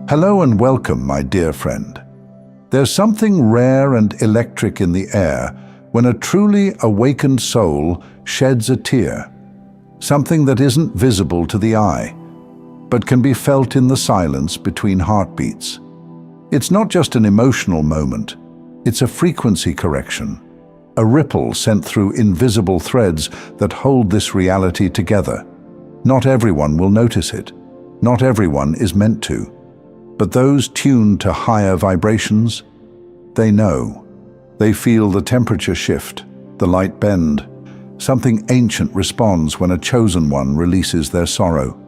Hello and welcome, my dear friend. There's something rare and electric in the air when a truly awakened soul sheds a tear, something that isn't visible to the eye, but can be felt in the silence between heartbeats. It's not just an emotional moment, it's a frequency correction, a ripple sent through invisible threads that hold this reality together. Not everyone will notice it. Not everyone is meant to. But those tuned to higher vibrations, they know. They feel the temperature shift, the light bend. Something ancient responds when a chosen one releases their sorrow.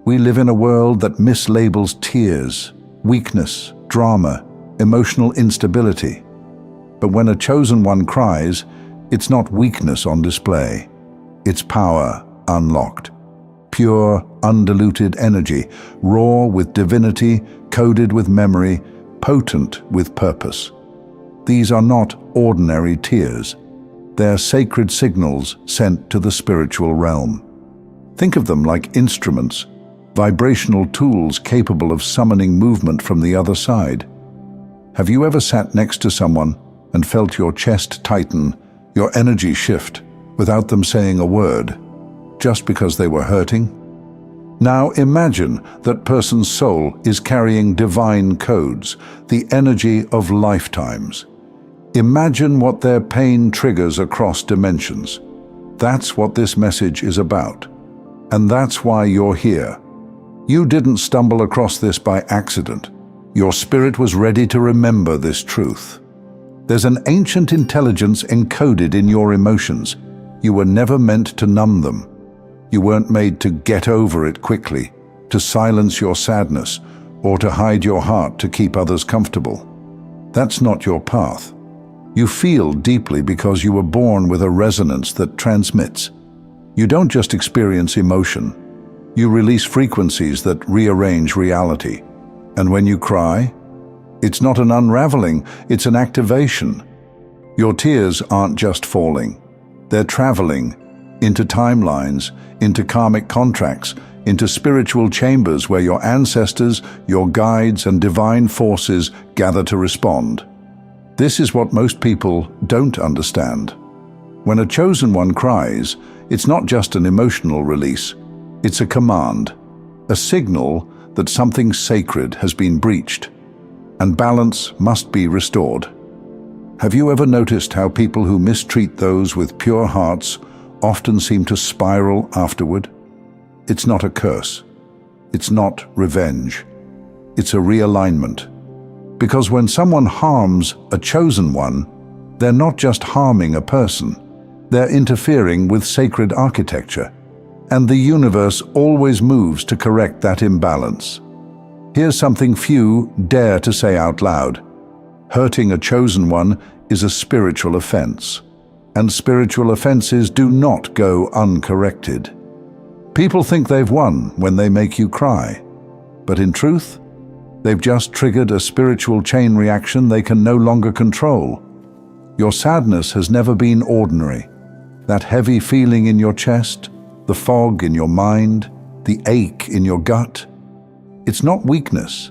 We live in a world that mislabels tears, weakness, drama, emotional instability. But when a chosen one cries, it's not weakness on display. It's power unlocked. Pure, undiluted energy, raw with divinity, coded with memory, potent with purpose. These are not ordinary tears. They're sacred signals sent to the spiritual realm. Think of them like instruments, vibrational tools capable of summoning movement from the other side. Have you ever sat next to someone and felt your chest tighten, your energy shift, without them saying a word, just because they were hurting? Now imagine that person's soul is carrying divine codes, the energy of lifetimes. Imagine what their pain triggers across dimensions. That's what this message is about. And that's why you're here. You didn't stumble across this by accident. Your spirit was ready to remember this truth. There's an ancient intelligence encoded in your emotions. You were never meant to numb them. You weren't made to get over it quickly, to silence your sadness, or to hide your heart to keep others comfortable. That's not your path. You feel deeply because you were born with a resonance that transmits. You don't just experience emotion. You release frequencies that rearrange reality. And when you cry, it's not an unraveling, it's an activation. Your tears aren't just falling. They're traveling into timelines, into karmic contracts, into spiritual chambers where your ancestors, your guides, and divine forces gather to respond. This is what most people don't understand. When a chosen one cries, it's not just an emotional release, it's a command, a signal that something sacred has been breached, and balance must be restored. Have you ever noticed how people who mistreat those with pure hearts often seem to spiral afterward? It's not a curse. It's not revenge. It's a realignment. Because when someone harms a chosen one, they're not just harming a person. They're interfering with sacred architecture. And the universe always moves to correct that imbalance. Here's something few dare to say out loud. Hurting a chosen one is a spiritual offense. And spiritual offenses do not go uncorrected. People think they've won when they make you cry. But in truth, they've just triggered a spiritual chain reaction they can no longer control. Your sadness has never been ordinary. That heavy feeling in your chest, the fog in your mind, the ache in your gut, it's not weakness.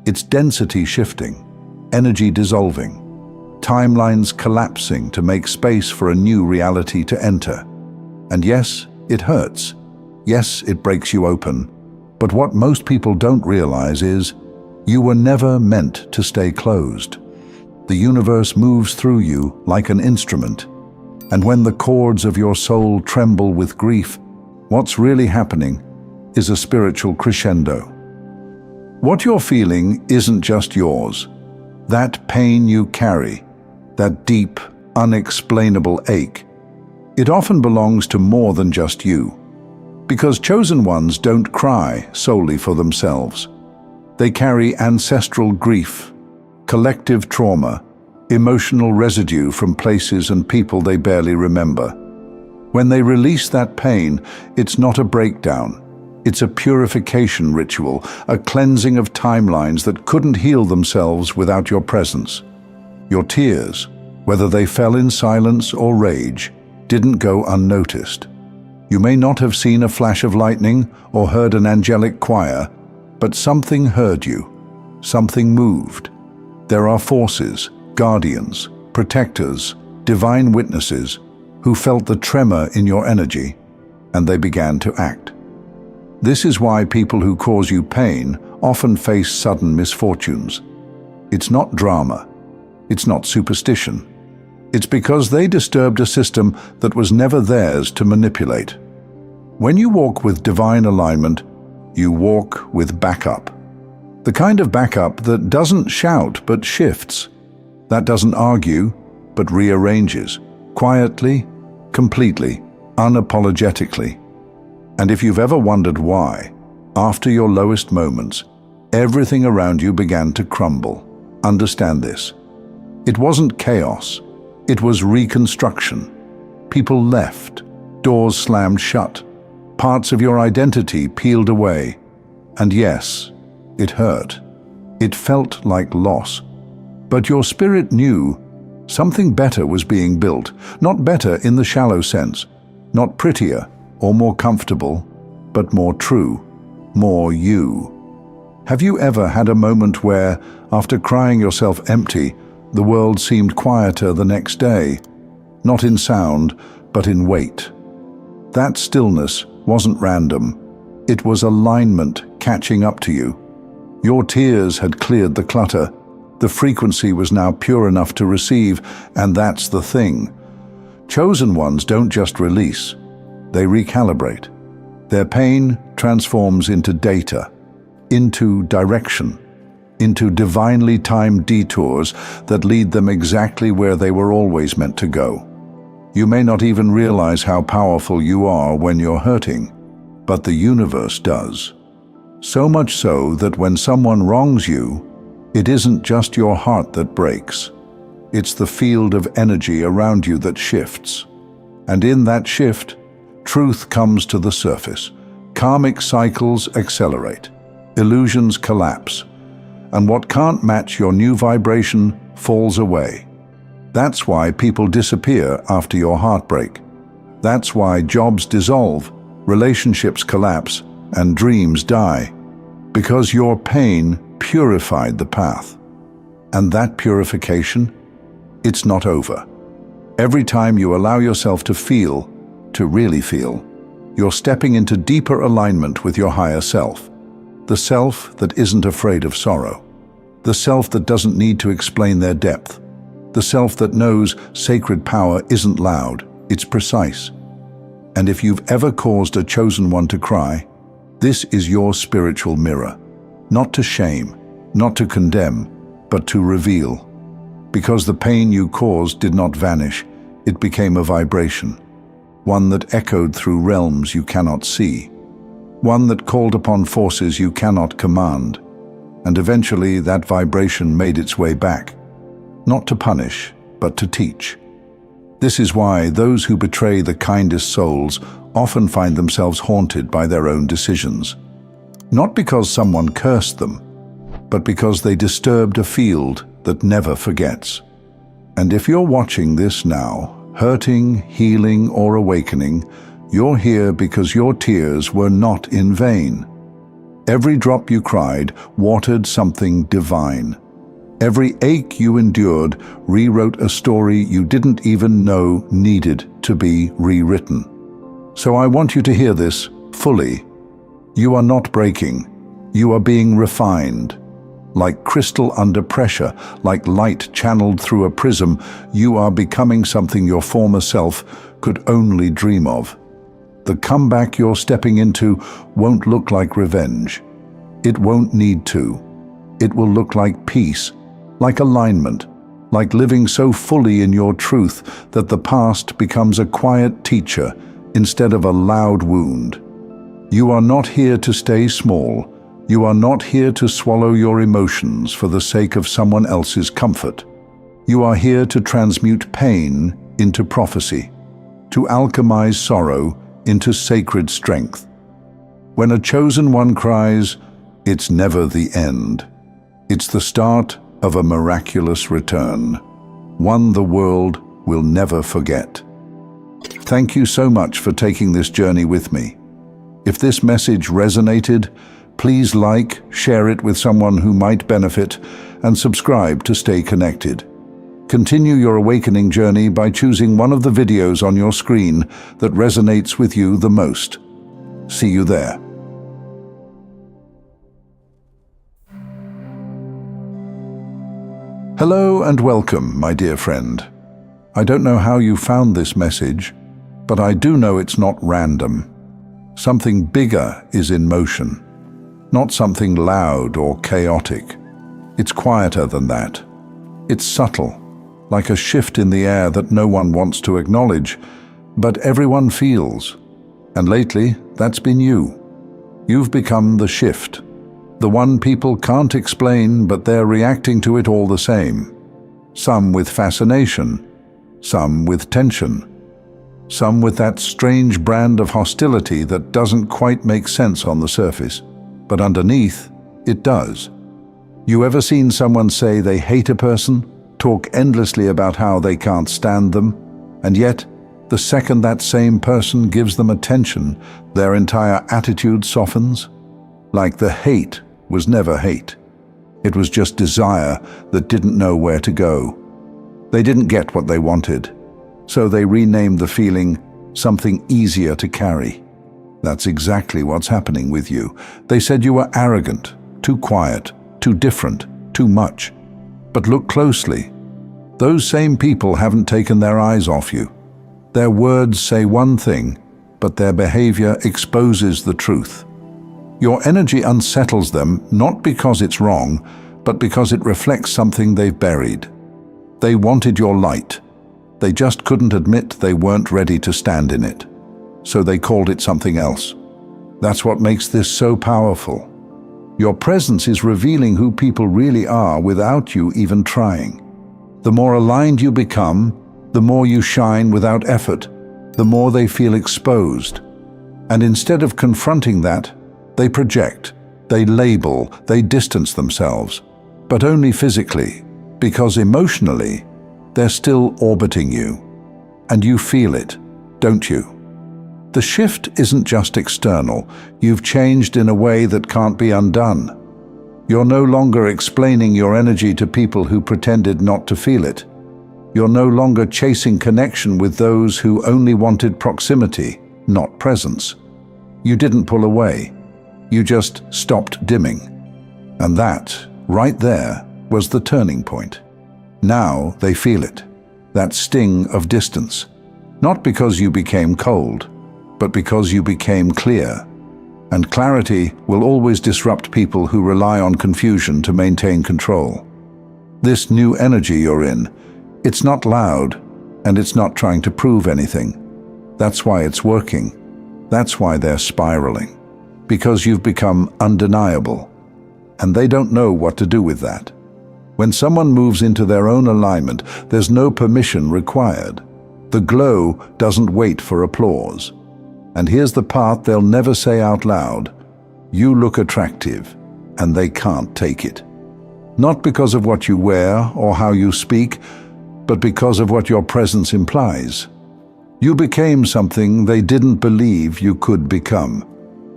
It's density shifting, energy dissolving, timelines collapsing to make space for a new reality to enter. And yes, it hurts. Yes, it breaks you open. But what most people don't realize is you were never meant to stay closed. The universe moves through you like an instrument. And when the chords of your soul tremble with grief, what's really happening is a spiritual crescendo. What you're feeling isn't just yours. That pain you carry, that deep, unexplainable ache, it often belongs to more than just you. Because chosen ones don't cry solely for themselves. They carry ancestral grief, collective trauma, emotional residue from places and people they barely remember. When they release that pain, it's not a breakdown. It's a purification ritual, a cleansing of timelines that couldn't heal themselves without your presence. Your tears, whether they fell in silence or rage, didn't go unnoticed. You may not have seen a flash of lightning or heard an angelic choir, but something heard you. something moved. There are forces, guardians, protectors, divine witnesses who felt the tremor in your energy, and they began to act. This is why people who cause you pain often face sudden misfortunes. It's not drama. It's not superstition. It's because they disturbed a system that was never theirs to manipulate. When you walk with divine alignment, you walk with backup. The kind of backup that doesn't shout but shifts, that doesn't argue but rearranges, quietly, completely, unapologetically. And if you've ever wondered why, after your lowest moments, everything around you began to crumble, understand this. It wasn't chaos, it was reconstruction. People left, doors slammed shut, parts of your identity peeled away. And yes, it hurt. It felt like loss. But your spirit knew something better was being built, not better in the shallow sense, not prettier or more comfortable, but more true, more you. Have you ever had a moment where, after crying yourself empty, the world seemed quieter the next day? Not in sound, but in weight. That stillness wasn't random. It was alignment catching up to you. Your tears had cleared the clutter. The frequency was now pure enough to receive, and that's the thing. Chosen ones don't just release, they recalibrate. Their pain transforms into data, into direction, into divinely timed detours that lead them exactly where they were always meant to go. You may not even realize how powerful you are when you're hurting, but the universe does. So much so that when someone wrongs you, it isn't just your heart that breaks. It's the field of energy around you that shifts. And in that shift, truth comes to the surface. Karmic cycles accelerate. Illusions collapse. And what can't match your new vibration falls away. That's why people disappear after your heartbreak. That's why jobs dissolve, relationships collapse, and dreams die. Because your pain purified the path. And that purification, it's not over. Every time you allow yourself to feel, to really feel, you're stepping into deeper alignment with your higher self. The self that isn't afraid of sorrow. The self that doesn't need to explain their depth. The self that knows sacred power isn't loud, it's precise. And if you've ever caused a chosen one to cry, this is your spiritual mirror. Not to shame, not to condemn, but to reveal. Because the pain you caused did not vanish, it became a vibration. One that echoed through realms you cannot see. One that called upon forces you cannot command. And eventually that vibration made its way back. Not to punish, but to teach. This is why those who betray the kindest souls often find themselves haunted by their own decisions. Not because someone cursed them, but because they disturbed a field that never forgets. And if you're watching this now, hurting, healing, or awakening, you're here because your tears were not in vain. Every drop you cried watered something divine. Every ache you endured rewrote a story you didn't even know needed to be rewritten. So I want you to hear this fully. You are not breaking. You are being refined. Like crystal under pressure, like light channeled through a prism, you are becoming something your former self could only dream of. The comeback you're stepping into won't look like revenge. It won't need to. It will look like peace, like alignment, like living so fully in your truth that the past becomes a quiet teacher instead of a loud wound. You are not here to stay small. You are not here to swallow your emotions for the sake of someone else's comfort. You are here to transmute pain into prophecy, to alchemize sorrow into sacred strength. When a chosen one cries, it's never the end. It's the start of a miraculous return, one the world will never forget. Thank you so much for taking this journey with me. If this message resonated, Please like, share it with someone who might benefit, and subscribe to stay connected. Continue your awakening journey by choosing one of the videos on your screen that resonates with you the most. See you there. Hello and welcome, my dear friend. I don't know how you found this message, but I do know it's not random. Something bigger is in motion, not something loud or chaotic. It's quieter than that. It's subtle, like a shift in the air that no one wants to acknowledge, but everyone feels. And lately, that's been you. You've become the shift. The one people can't explain, but they're reacting to it all the same. Some with fascination, some with tension, some with that strange brand of hostility that doesn't quite make sense on the surface, but underneath, it does. You ever seen someone say they hate a person, talk endlessly about how they can't stand them, and yet, the second that same person gives them attention, their entire attitude softens? Like the hate was never hate. It was just desire that didn't know where to go. They didn't get what they wanted, so they renamed the feeling something easier to carry. That's exactly what's happening with you. They said you were arrogant, too quiet, too different, too much. But look closely. Those same people haven't taken their eyes off you. Their words say one thing, but their behavior exposes the truth. Your energy unsettles them not because it's wrong, but because it reflects something they've buried. They wanted your light. They just couldn't admit they weren't ready to stand in it. So they called it something else. That's what makes this so powerful. Your presence is revealing who people really are without you even trying. The more aligned you become, the more you shine without effort, the more they feel exposed. And instead of confronting that, they project, they label, they distance themselves, but only physically, because emotionally, they're still orbiting you. And you feel it, don't you? The shift isn't just external. You've changed in a way that can't be undone. You're no longer explaining your energy to people who pretended not to feel it. You're no longer chasing connection with those who only wanted proximity, not presence. You didn't pull away. You just stopped dimming. And that, right there, was the turning point. Now they feel it, that sting of distance. Not because you became cold, but because you became clear. And clarity will always disrupt people who rely on confusion to maintain control. This new energy you're in, it's not loud, and it's not trying to prove anything. That's why it's working. That's why they're spiraling. Because you've become undeniable. And they don't know what to do with that. When someone moves into their own alignment, there's no permission required. The glow doesn't wait for applause. And here's the part they'll never say out loud. You look attractive, and they can't take it. Not because of what you wear or how you speak, but because of what your presence implies. You became something they didn't believe you could become.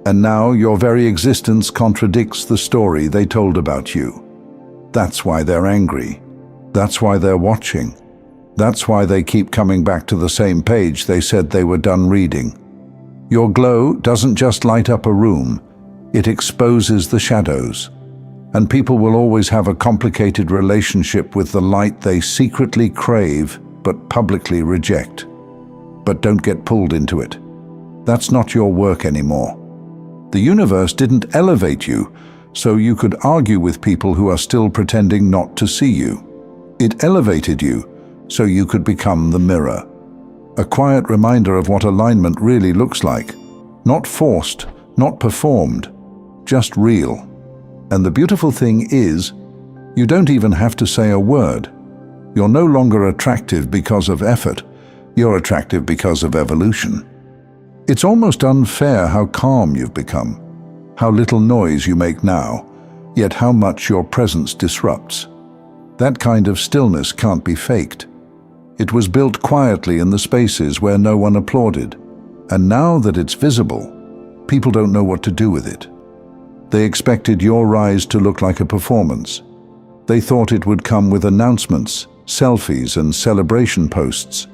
And now your very existence contradicts the story they told about you. That's why they're angry. That's why they're watching. That's why they keep coming back to the same page they said they were done reading. Your glow doesn't just light up a room, it exposes the shadows. And people will always have a complicated relationship with the light they secretly crave but publicly reject. But don't get pulled into it. That's not your work anymore. The universe didn't elevate you, so you could argue with people who are still pretending not to see you. It elevated you, so you could become the mirror. A quiet reminder of what alignment really looks like. Not forced, not performed, just real. And the beautiful thing is, you don't even have to say a word. You're no longer attractive because of effort. You're attractive because of evolution. It's almost unfair how calm you've become, how little noise you make now, yet how much your presence disrupts. That kind of stillness can't be faked. It was built quietly in the spaces where no one applauded, and now that it's visible, people don't know what to do with it. They expected your rise to look like a performance. They thought it would come with announcements, selfies, and celebration posts.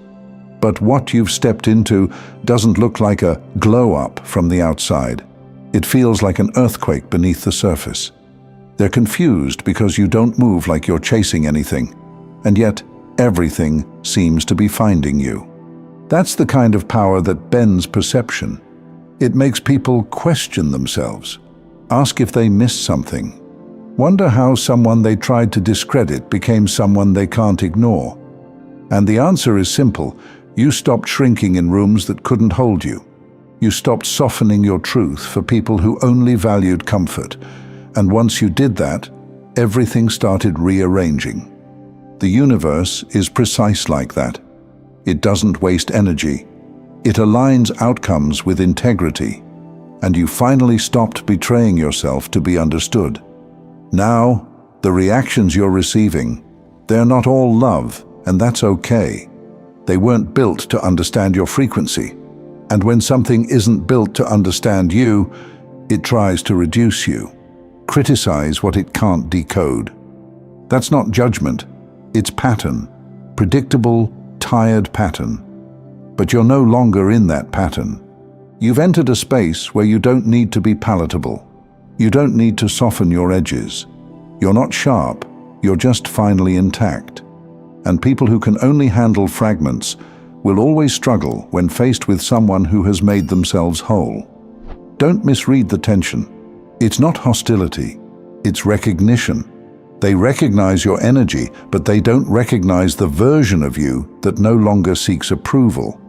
But what you've stepped into doesn't look like a glow-up from the outside. It feels like an earthquake beneath the surface. They're confused because you don't move like you're chasing anything, and yet everything seems to be finding you. That's the kind of power that bends perception. It makes people question themselves, ask if they missed something, wonder how someone they tried to discredit became someone they can't ignore. And the answer is simple. You stopped shrinking in rooms that couldn't hold you. You stopped softening your truth for people who only valued comfort. And once you did that, everything started rearranging. The universe is precise like that. It doesn't waste energy. It aligns outcomes with integrity. And you finally stopped betraying yourself to be understood. Now, the reactions you're receiving, they're not all love, and that's okay. They weren't built to understand your frequency. And when something isn't built to understand you, it tries to reduce you, criticize what it can't decode. That's not judgment, it's pattern, predictable, tired pattern. But you're no longer in that pattern. You've entered a space where you don't need to be palatable. You don't need to soften your edges. You're not sharp, you're just finally intact. And people who can only handle fragments will always struggle when faced with someone who has made themselves whole. Don't misread the tension. It's not hostility, it's recognition. They recognize your energy, but they don't recognize the version of you that no longer seeks approval.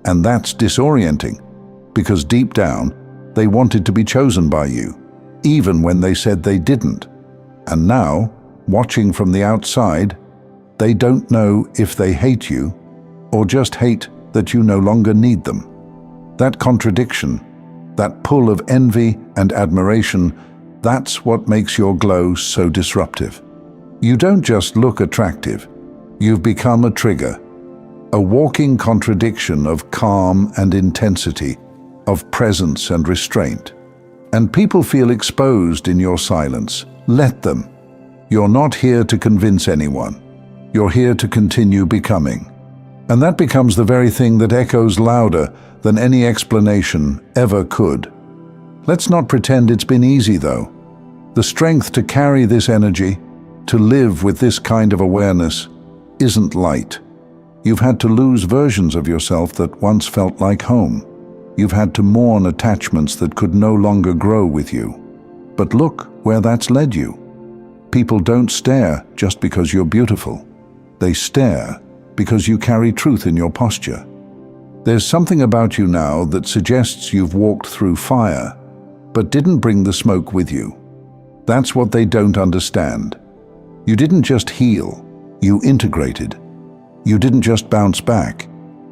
And that's disorienting, because deep down, they wanted to be chosen by you, even when they said they didn't. And now, watching from the outside, they don't know if they hate you or just hate that you no longer need them. That contradiction, that pull of envy and admiration, that's what makes your glow so disruptive. You don't just look attractive, you've become a trigger, a walking contradiction of calm and intensity, of presence and restraint. And people feel exposed in your silence. Let them. You're not here to convince anyone. You're here to continue becoming. And that becomes the very thing that echoes louder than any explanation ever could. Let's not pretend it's been easy, though. The strength to carry this energy, to live with this kind of awareness, isn't light. You've had to lose versions of yourself that once felt like home. You've had to mourn attachments that could no longer grow with you. But look where that's led you. People don't stare just because you're beautiful. They stare because you carry truth in your posture. There's something about you now that suggests you've walked through fire, but didn't bring the smoke with you. That's what they don't understand. You didn't just heal, you integrated. You didn't just bounce back.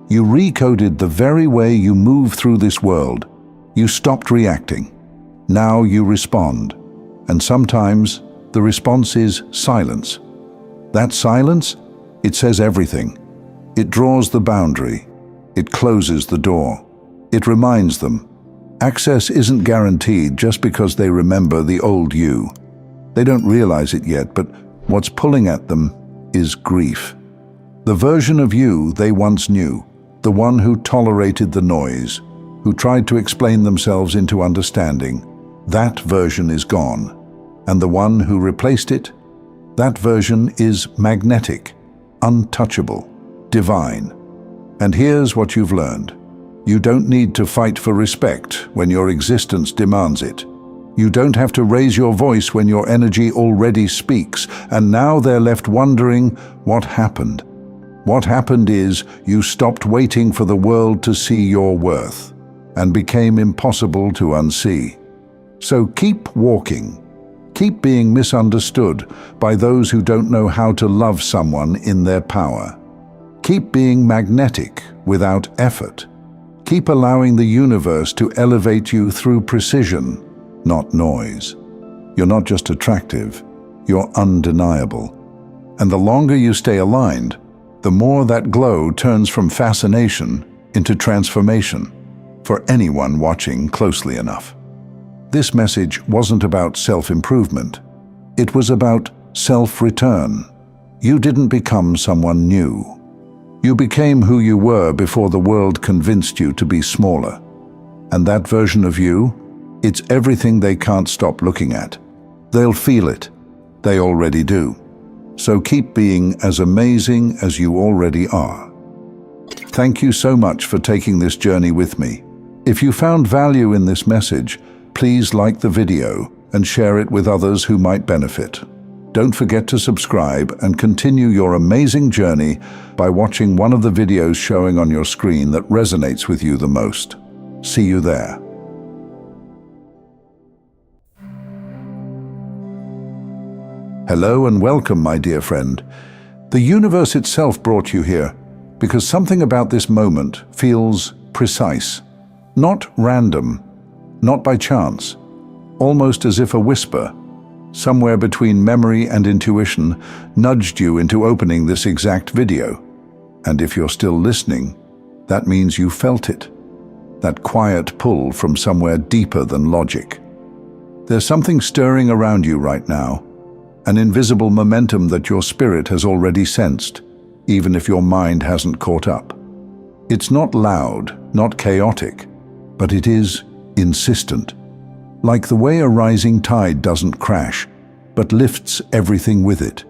You recoded the very way you move through this world. You stopped reacting. Now you respond. And sometimes the response is silence. That silence, it says everything. It draws the boundary. It closes the door. It reminds them. Access isn't guaranteed just because they remember the old you. They don't realize it yet, but what's pulling at them is grief. The version of you they once knew, the one who tolerated the noise, who tried to explain themselves into understanding, that version is gone. And the one who replaced it, that version is magnetic, untouchable, divine. And here's what you've learned. You don't need to fight for respect when your existence demands it. You don't have to raise your voice when your energy already speaks, and now they're left wondering what happened. What happened is you stopped waiting for the world to see your worth and became impossible to unsee. So keep walking. Keep being misunderstood by those who don't know how to love someone in their power. Keep being magnetic without effort. Keep allowing the universe to elevate you through precision, not noise. You're not just attractive, you're undeniable. And the longer you stay aligned, the more that glow turns from fascination into transformation for anyone watching closely enough. This message wasn't about self-improvement. It was about self-return. You didn't become someone new. You became who you were before the world convinced you to be smaller. And that version of you, it's everything they can't stop looking at. They'll feel it. They already do. So keep being as amazing as you already are. Thank you so much for taking this journey with me. If you found value in this message, please like the video and share it with others who might benefit. Don't forget to subscribe and continue your amazing journey by watching one of the videos showing on your screen that resonates with you the most. See you there. Hello and welcome, my dear friend. The universe itself brought you here because something about this moment feels precise, not random, not by chance, almost as if a whisper, somewhere between memory and intuition, nudged you into opening this exact video. And if you're still listening, that means you felt it, that quiet pull from somewhere deeper than logic. There's something stirring around you right now, an invisible momentum that your spirit has already sensed, even if your mind hasn't caught up. It's not loud, not chaotic, but it is insistent. Like the way a rising tide doesn't crash, but lifts everything with it.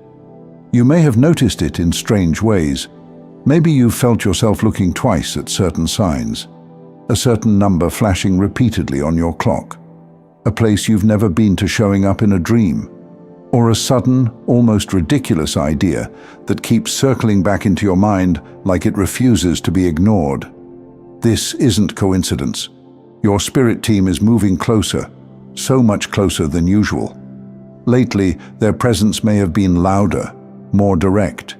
You may have noticed it in strange ways. Maybe you've felt yourself looking twice at certain signs, a certain number flashing repeatedly on your clock, a place you've never been to showing up in a dream, or a sudden, almost ridiculous idea that keeps circling back into your mind like it refuses to be ignored. This isn't coincidence. Your spirit team is moving closer, so much closer than usual. Lately, their presence may have been louder, more direct.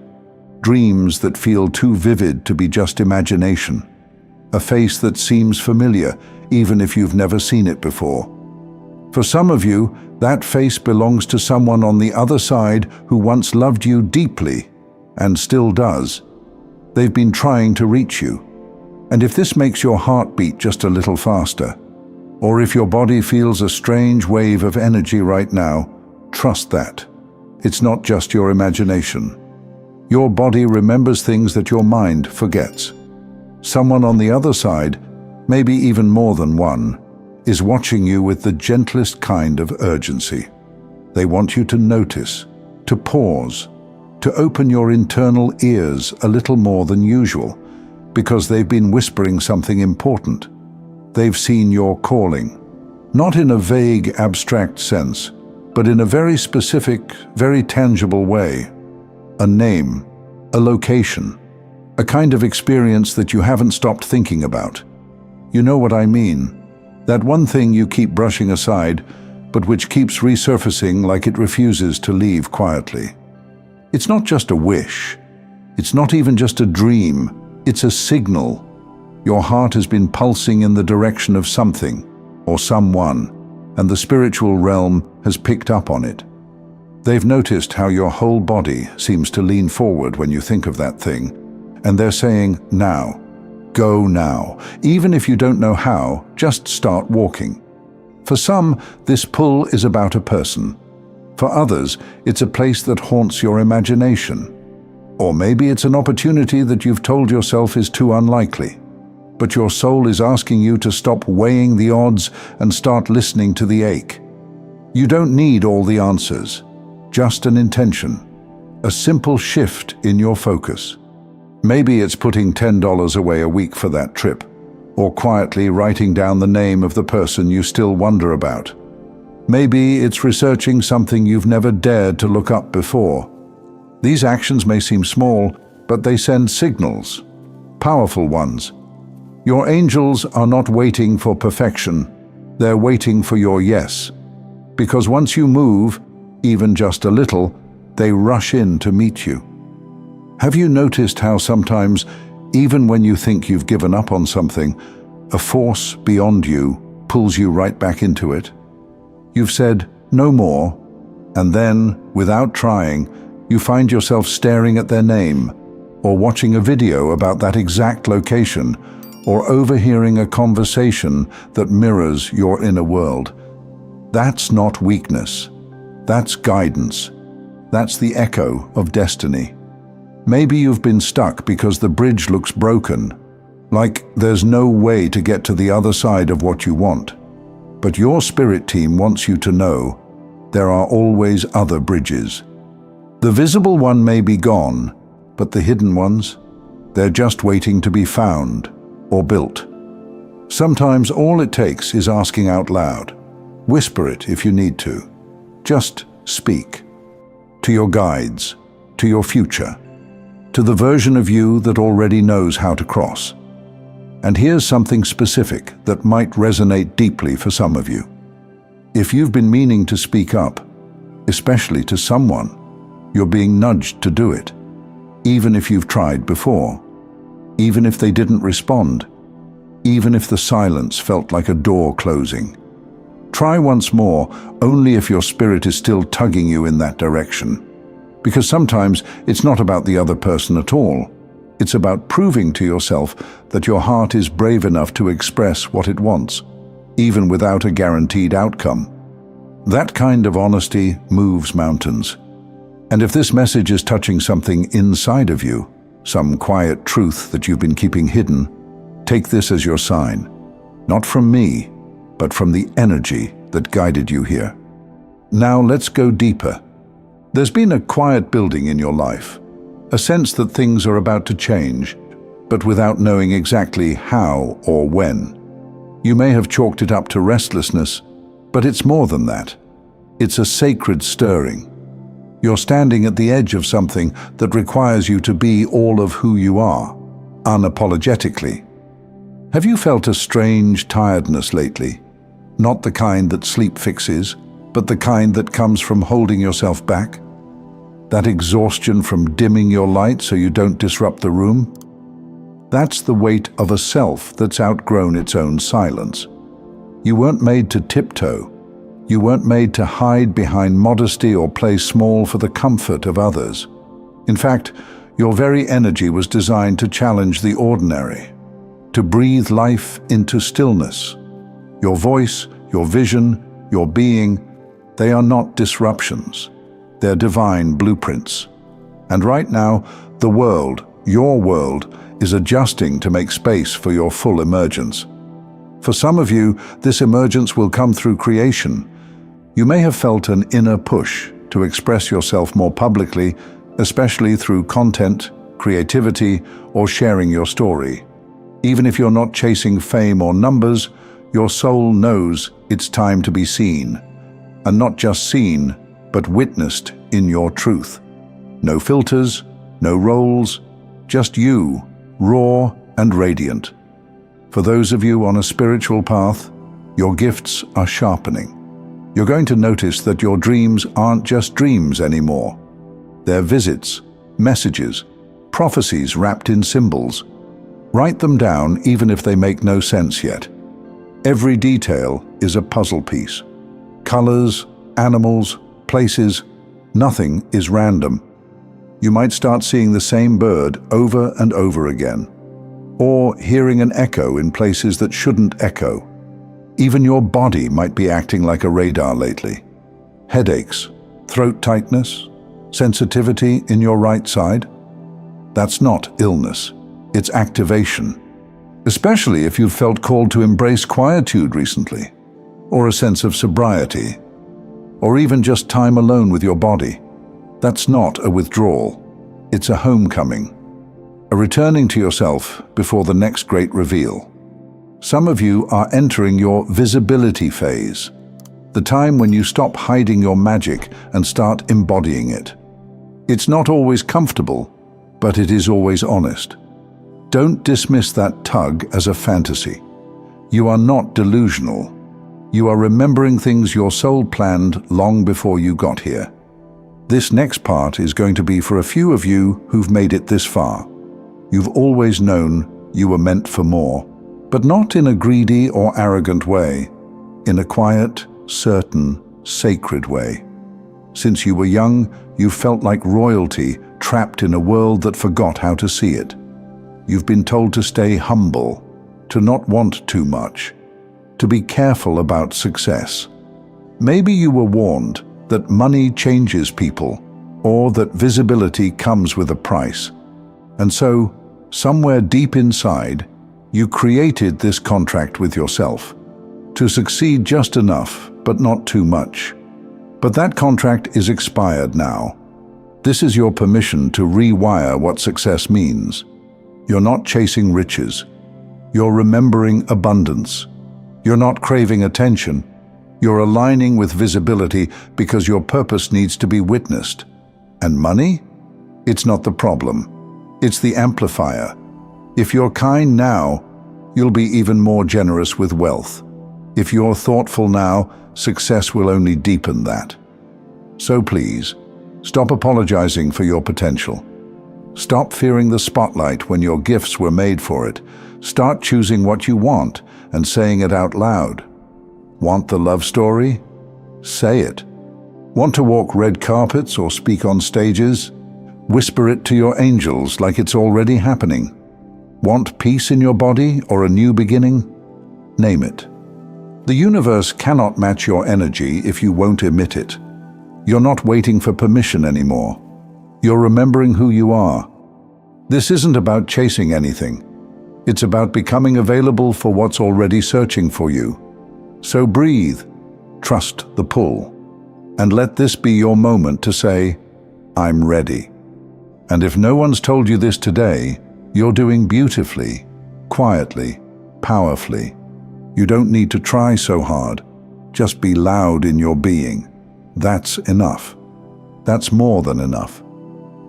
Dreams that feel too vivid to be just imagination. A face that seems familiar, even if you've never seen it before. For some of you, that face belongs to someone on the other side who once loved you deeply, and still does. They've been trying to reach you. And if this makes your heart beat just a little faster, or if your body feels a strange wave of energy right now, trust that. It's not just your imagination. Your body remembers things that your mind forgets. Someone on the other side, maybe even more than one, is watching you with the gentlest kind of urgency. They want you to notice, to pause, to open your internal ears a little more than usual, because they've been whispering something important. They've seen your calling, not in a vague, abstract sense, but in a very specific, very tangible way. A name, a location, a kind of experience that you haven't stopped thinking about. You know what I mean? That one thing you keep brushing aside, but which keeps resurfacing like it refuses to leave quietly. It's not just a wish. It's not even just a dream. It's a signal. Your heart has been pulsing in the direction of something or someone, and the spiritual realm has picked up on it. They've noticed how your whole body seems to lean forward when you think of that thing, and they're saying, now. Go now. Even if you don't know how, just start walking. For some, this pull is about a person. For others, it's a place that haunts your imagination. Or maybe it's an opportunity that you've told yourself is too unlikely. But your soul is asking you to stop weighing the odds and start listening to the ache. You don't need all the answers, just an intention, a simple shift in your focus. Maybe it's putting $10 away a week for that trip, or quietly writing down the name of the person you still wonder about. Maybe it's researching something you've never dared to look up before. These actions may seem small, but they send signals, powerful ones. Your angels are not waiting for perfection, they're waiting for your yes. Because once you move, even just a little, they rush in to meet you. Have you noticed how sometimes, even when you think you've given up on something, a force beyond you pulls you right back into it? You've said, no more, and then, without trying, you find yourself staring at their name, or watching a video about that exact location, or overhearing a conversation that mirrors your inner world. That's not weakness. That's guidance. That's the echo of destiny. Maybe you've been stuck because the bridge looks broken, like there's no way to get to the other side of what you want. But your spirit team wants you to know there are always other bridges. The visible one may be gone, but the hidden ones, they're just waiting to be found or built. Sometimes all it takes is asking out loud. Whisper it if you need to. Just speak. To your guides, to your future, to the version of you that already knows how to cross. And here's something specific that might resonate deeply for some of you. If you've been meaning to speak up, especially to someone, you're being nudged to do it, even if you've tried before, even if they didn't respond, even if the silence felt like a door closing. Try once more, only if your spirit is still tugging you in that direction. Because sometimes it's not about the other person at all. It's about proving to yourself that your heart is brave enough to express what it wants, even without a guaranteed outcome. That kind of honesty moves mountains. And if this message is touching something inside of you, some quiet truth that you've been keeping hidden, take this as your sign. Not from me, but from the energy that guided you here. Now let's go deeper. There's been a quiet building in your life, a sense that things are about to change, but without knowing exactly how or when. You may have chalked it up to restlessness, but it's more than that. It's a sacred stirring. You're standing at the edge of something that requires you to be all of who you are, unapologetically. Have you felt a strange tiredness lately? Not the kind that sleep fixes, but the kind that comes from holding yourself back? That exhaustion from dimming your light so you don't disrupt the room? That's the weight of a self that's outgrown its own silence. You weren't made to tiptoe. You weren't made to hide behind modesty or play small for the comfort of others. In fact, your very energy was designed to challenge the ordinary, to breathe life into stillness. Your voice, your vision, your being, they are not disruptions. They're divine blueprints. And right now, the world, your world, is adjusting to make space for your full emergence. For some of you, this emergence will come through creation. You may have felt an inner push to express yourself more publicly, especially through content, creativity, or sharing your story. Even if you're not chasing fame or numbers, your soul knows it's time to be seen. And not just seen, but witnessed in your truth. No filters, no roles, just you, raw and radiant. For those of you on a spiritual path, your gifts are sharpening. You're going to notice that your dreams aren't just dreams anymore. They're visits, messages, prophecies wrapped in symbols. Write them down even if they make no sense yet. Every detail is a puzzle piece. Colors, animals, places, nothing is random. You might start seeing the same bird over and over again, or hearing an echo in places that shouldn't echo. Even your body might be acting like a radar lately. Headaches, throat tightness, sensitivity in your right side. That's not illness, it's activation. Especially if you've felt called to embrace quietude recently, or a sense of sobriety, or even just time alone with your body. That's not a withdrawal, it's a homecoming, a returning to yourself before the next great reveal. Some of you are entering your visibility phase, the time when you stop hiding your magic and start embodying it. It's not always comfortable, but it is always honest. Don't dismiss that tug as a fantasy. You are not delusional. You are remembering things your soul planned long before you got here. This next part is going to be for a few of you who've made it this far. You've always known you were meant for more, but not in a greedy or arrogant way, in a quiet, certain, sacred way. Since you were young, you felt like royalty trapped in a world that forgot how to see it. You've been told to stay humble, to not want too much, to be careful about success. Maybe you were warned that money changes people, or that visibility comes with a price. And so, somewhere deep inside, you created this contract with yourself. To succeed just enough, but not too much. But that contract is expired now. This is your permission to rewire what success means. You're not chasing riches. You're remembering abundance. You're not craving attention. You're aligning with visibility because your purpose needs to be witnessed. And money? It's not the problem. It's the amplifier. If you're kind now, you'll be even more generous with wealth. If you're thoughtful now, success will only deepen that. So please, stop apologizing for your potential. Stop fearing the spotlight when your gifts were made for it. Start choosing what you want and saying it out loud. Want the love story? Say it. Want to walk red carpets or speak on stages? Whisper it to your angels like it's already happening. Want peace in your body or a new beginning? Name it. The universe cannot match your energy if you won't emit it. You're not waiting for permission anymore. You're remembering who you are. This isn't about chasing anything. It's about becoming available for what's already searching for you. So breathe, trust the pull, and let this be your moment to say, I'm ready. And if no one's told you this today, you're doing beautifully, quietly, powerfully. You don't need to try so hard. Just be loud in your being. That's enough. That's more than enough.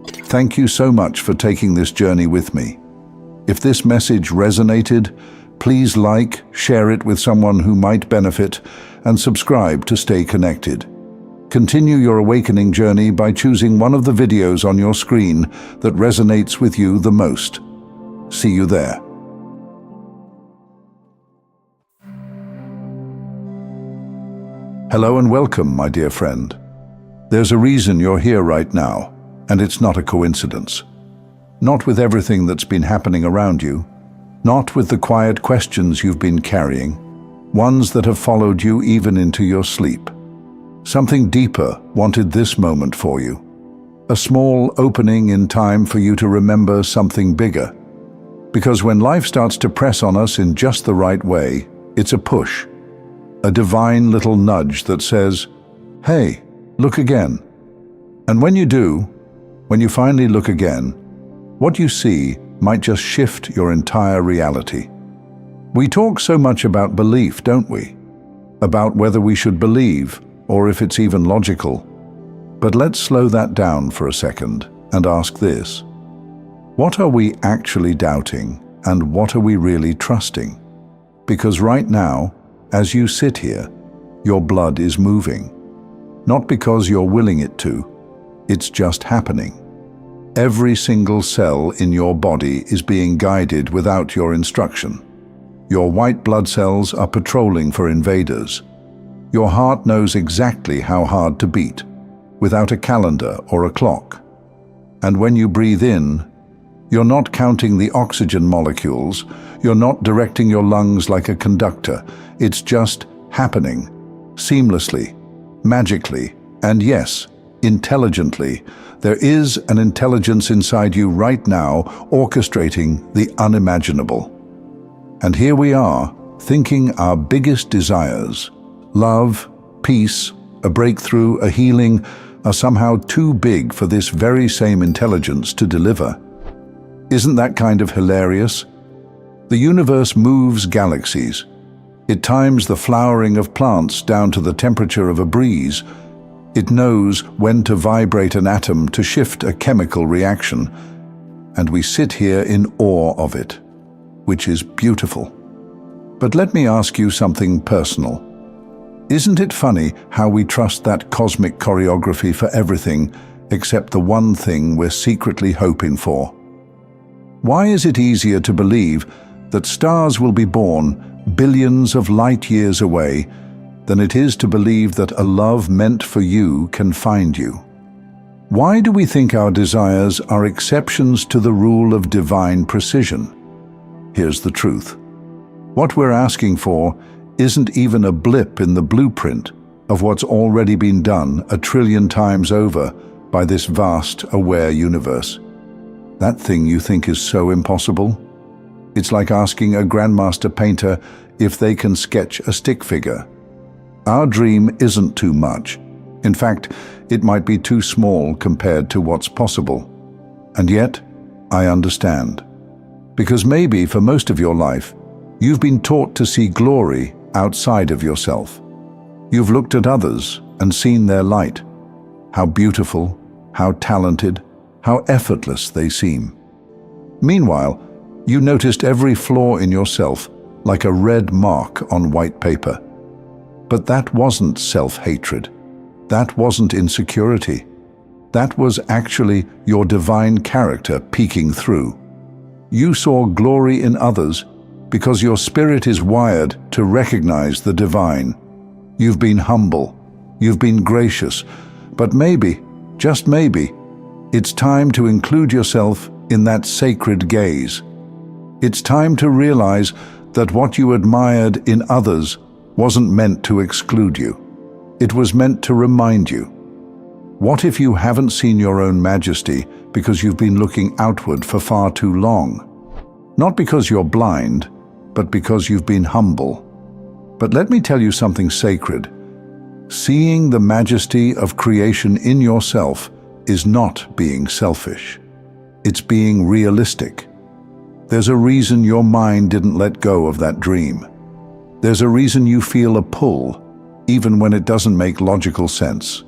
Thank you so much for taking this journey with me. If this message resonated, please like, share it with someone who might benefit, and subscribe to stay connected. Continue your awakening journey by choosing one of the videos on your screen that resonates with you the most. See you there. Hello and welcome, my dear friend. There's a reason you're here right now, and it's not a coincidence. Not with everything that's been happening around you, not with the quiet questions you've been carrying, ones that have followed you even into your sleep. Something deeper wanted this moment for you. A small opening in time for you to remember something bigger. Because when life starts to press on us in just the right way, it's a push. A divine little nudge that says, hey, look again. And when you do, when you finally look again, what you see might just shift your entire reality. We talk so much about belief, don't we? About whether we should believe, or if it's even logical. But let's slow that down for a second and ask this. What are we actually doubting, and what are we really trusting? Because right now, as you sit here, your blood is moving. Not because you're willing it to, it's just happening. Every single cell in your body is being guided without your instruction. Your white blood cells are patrolling for invaders. Your heart knows exactly how hard to beat, without a calendar or a clock. And when you breathe in, you're not counting the oxygen molecules, you're not directing your lungs like a conductor. It's just happening, seamlessly, magically, and yes, intelligently. There is an intelligence inside you right now orchestrating the unimaginable. And here we are, thinking our biggest desires, love, peace, a breakthrough, a healing, are somehow too big for this very same intelligence to deliver. Isn't that kind of hilarious? The universe moves galaxies. It times the flowering of plants down to the temperature of a breeze. It knows when to vibrate an atom to shift a chemical reaction. And we sit here in awe of it, which is beautiful. But let me ask you something personal. Isn't it funny how we trust that cosmic choreography for everything except the one thing we're secretly hoping for? Why is it easier to believe that stars will be born billions of light years away than it is to believe that a love meant for you can find you? Why do we think our desires are exceptions to the rule of divine precision? Here's the truth. What we're asking for isn't even a blip in the blueprint. of what's already been done 1,000,000,000,000 times over by this vast, aware universe. That thing you think is so impossible? It's like asking a grandmaster painter if they can sketch a stick figure. Our dream isn't too much. In fact, it might be too small compared to what's possible. And yet, I understand. Because maybe for most of your life, you've been taught to see glory outside of yourself. You've looked at others and seen their light. How beautiful, how talented, how effortless they seem. Meanwhile, you noticed every flaw in yourself like a red mark on white paper. But that wasn't self-hatred. That wasn't insecurity. That was actually your divine character peeking through. You saw glory in others because your spirit is wired to recognize the divine. You've been humble, you've been gracious, but maybe, just maybe, it's time to include yourself in that sacred gaze. It's time to realize that what you admired in others wasn't meant to exclude you. It was meant to remind you. What if you haven't seen your own majesty because you've been looking outward for far too long? Not because you're blind, but because you've been humble. But let me tell you something sacred. Seeing the majesty of creation in yourself is not being selfish. It's being realistic. There's a reason your mind didn't let go of that dream. There's a reason you feel a pull, even when it doesn't make logical sense.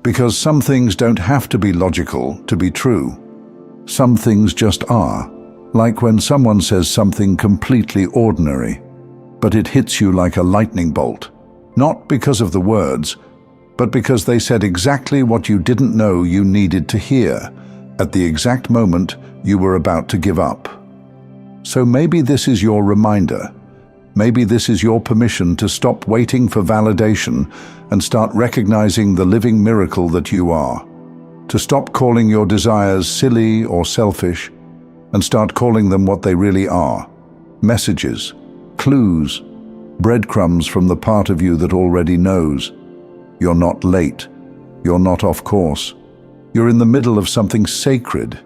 Because some things don't have to be logical to be true. Some things just are, like when someone says something completely ordinary, but it hits you like a lightning bolt, not because of the words, but because they said exactly what you didn't know you needed to hear at the exact moment you were about to give up. So maybe this is your reminder. Maybe this is your permission to stop waiting for validation and start recognizing the living miracle that you are. To stop calling your desires silly or selfish and start calling them what they really are. Messages, clues, breadcrumbs from the part of you that already knows. You're not late. You're not off course. You're in the middle of something sacred.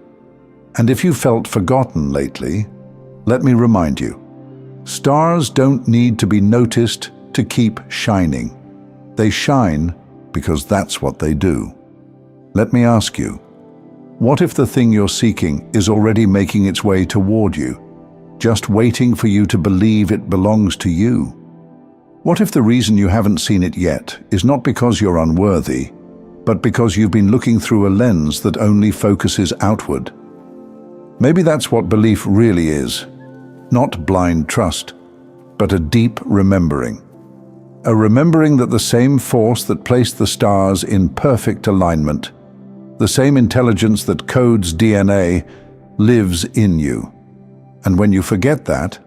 And if you felt forgotten lately, let me remind you. Stars don't need to be noticed to keep shining. They shine because that's what they do. Let me ask you, what if the thing you're seeking is already making its way toward you, just waiting for you to believe it belongs to you? What if the reason you haven't seen it yet is not because you're unworthy, but because you've been looking through a lens that only focuses outward? Maybe that's what belief really is. Not blind trust, but a deep remembering. A remembering that the same force that placed the stars in perfect alignment, the same intelligence that codes DNA, lives in you. And when you forget that,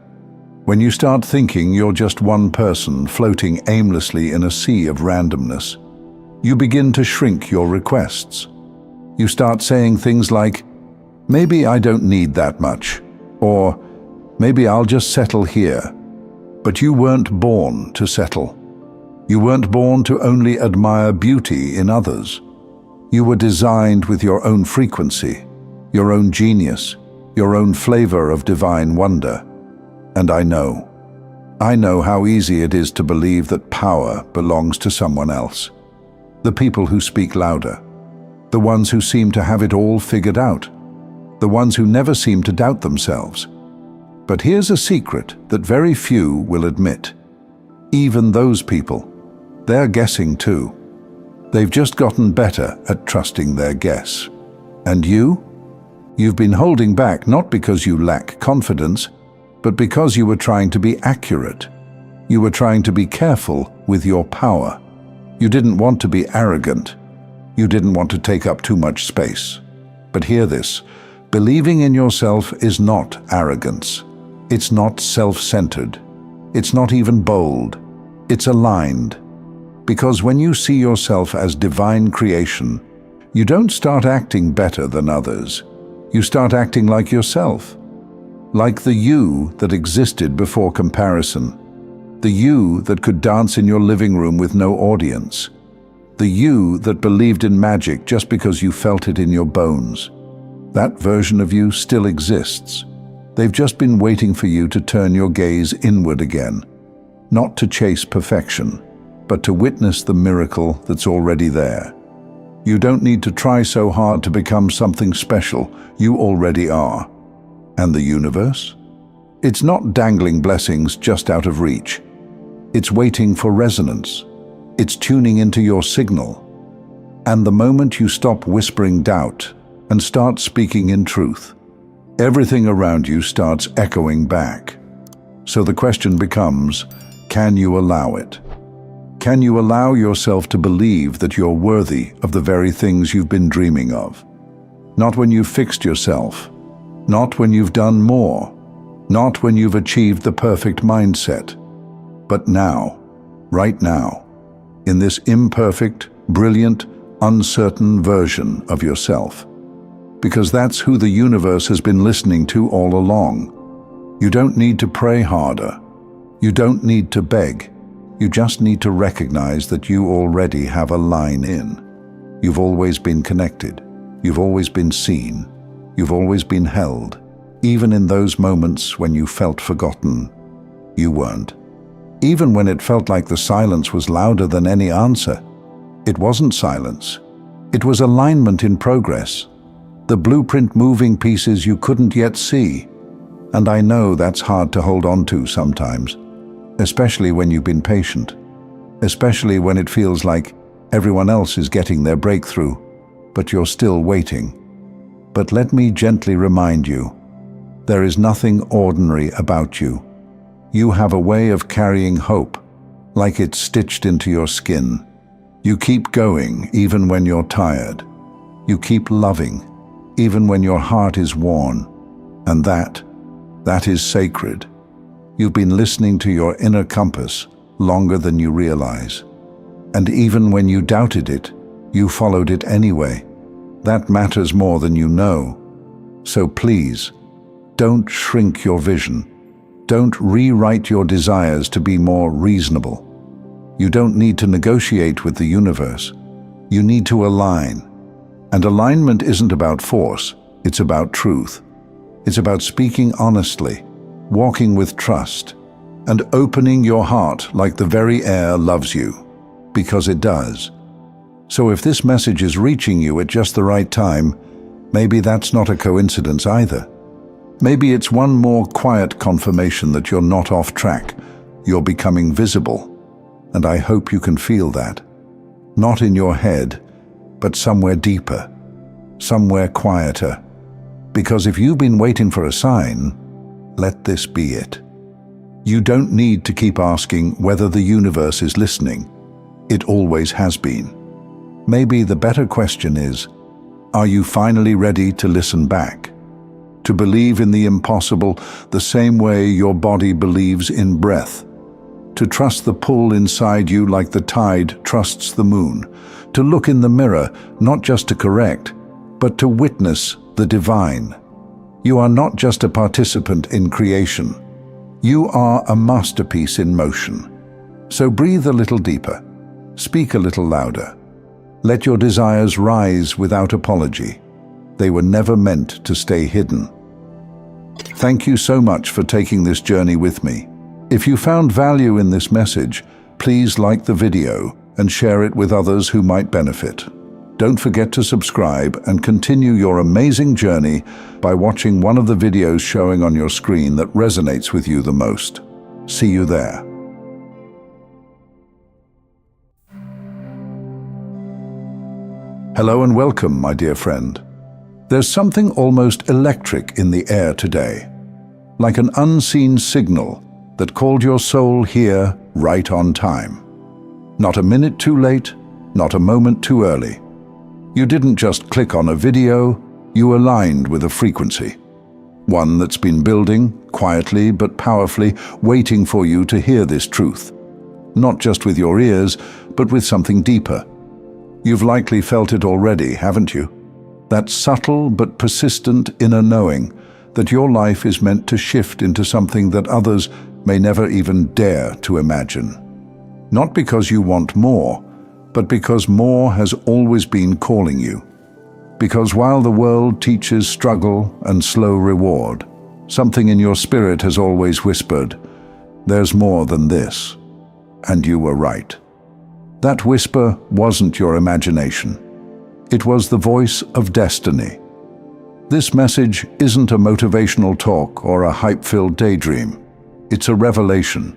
when you start thinking you're just one person floating aimlessly in a sea of randomness, you begin to shrink your requests. You start saying things like, maybe I don't need that much, or maybe I'll just settle here. But you weren't born to settle. You weren't born to only admire beauty in others. You were designed with your own frequency, your own genius, your own flavor of divine wonder. And I know how easy it is to believe that power belongs to someone else. The people who speak louder, the ones who seem to have it all figured out, the ones who never seem to doubt themselves. But here's a secret that very few will admit. Even those people, they're guessing too. They've just gotten better at trusting their guess. And you've been holding back not because you lack confidence, but because you were trying to be accurate. You were trying to be careful with your power. You didn't want to be arrogant. You didn't want to take up too much space. But hear this, believing in yourself is not arrogance. It's not self-centered. It's not even bold. It's aligned. Because when you see yourself as divine creation, you don't start acting better than others. You start acting like yourself. Like the you that existed before comparison. The you that could dance in your living room with no audience. The you that believed in magic just because you felt it in your bones. That version of you still exists. They've just been waiting for you to turn your gaze inward again, not to chase perfection, but to witness the miracle that's already there. You don't need to try so hard to become something special. You already are. And the universe? It's not dangling blessings just out of reach. It's waiting for resonance. It's tuning into your signal. And the moment you stop whispering doubt and start speaking in truth, everything around you starts echoing back. So the question becomes, can you allow it? Can you allow yourself to believe that you're worthy of the very things you've been dreaming of? Not when you've fixed yourself, not when you've done more, not when you've achieved the perfect mindset, but now, right now, in this imperfect, brilliant, uncertain version of yourself. Because that's who the universe has been listening to all along. You don't need to pray harder. You don't need to beg. You just need to recognize that you already have a line in. You've always been connected. You've always been seen. You've always been held. Even in those moments when you felt forgotten, you weren't. Even when it felt like the silence was louder than any answer, it wasn't silence. It was alignment in progress. The blueprint moving pieces you couldn't yet see. And I know that's hard to hold on to sometimes, especially when you've been patient, especially when it feels like everyone else is getting their breakthrough, but you're still waiting. But let me gently remind you, there is nothing ordinary about you. You have a way of carrying hope, like it's stitched into your skin. You keep going even when you're tired. You keep loving, even when your heart is worn. And that is sacred. You've been listening to your inner compass longer than you realize. And even when you doubted it, you followed it anyway. That matters more than you know. So please, don't shrink your vision. Don't rewrite your desires to be more reasonable. You don't need to negotiate with the universe. You need to align. And alignment isn't about force, it's about truth. It's about speaking honestly, walking with trust, and opening your heart like the very air loves you, because it does. So if this message is reaching you at just the right time, maybe that's not a coincidence either. Maybe it's one more quiet confirmation that you're not off track, you're becoming visible. And I hope you can feel that. Not in your head, but somewhere deeper, somewhere quieter. Because if you've been waiting for a sign, let this be it. You don't need to keep asking whether the universe is listening. It always has been. Maybe the better question is, are you finally ready to listen back? To believe in the impossible the same way your body believes in breath. To trust the pull inside you like the tide trusts the moon. To look in the mirror, not just to correct, but to witness the divine. You are not just a participant in creation. You are a masterpiece in motion. So breathe a little deeper. Speak a little louder. Let your desires rise without apology. They were never meant to stay hidden. Thank you so much for taking this journey with me. If you found value in this message, please like the video and share it with others who might benefit. Don't forget to subscribe and continue your amazing journey by watching one of the videos showing on your screen that resonates with you the most. See you there. Hello and welcome, my dear friend. There's something almost electric in the air today, like an unseen signal that called your soul here right on time. Not a minute too late, not a moment too early. You didn't just click on a video, you aligned with a frequency. One that's been building, quietly but powerfully, waiting for you to hear this truth. Not just with your ears, but with something deeper. You've likely felt it already, haven't you? That subtle but persistent inner knowing that your life is meant to shift into something that others may never even dare to imagine. Not because you want more, but because more has always been calling you. Because while the world teaches struggle and slow reward, something in your spirit has always whispered, "There's more than this." And you were right. That whisper wasn't your imagination. It was the voice of destiny. This message isn't a motivational talk or a hype-filled daydream. It's a revelation.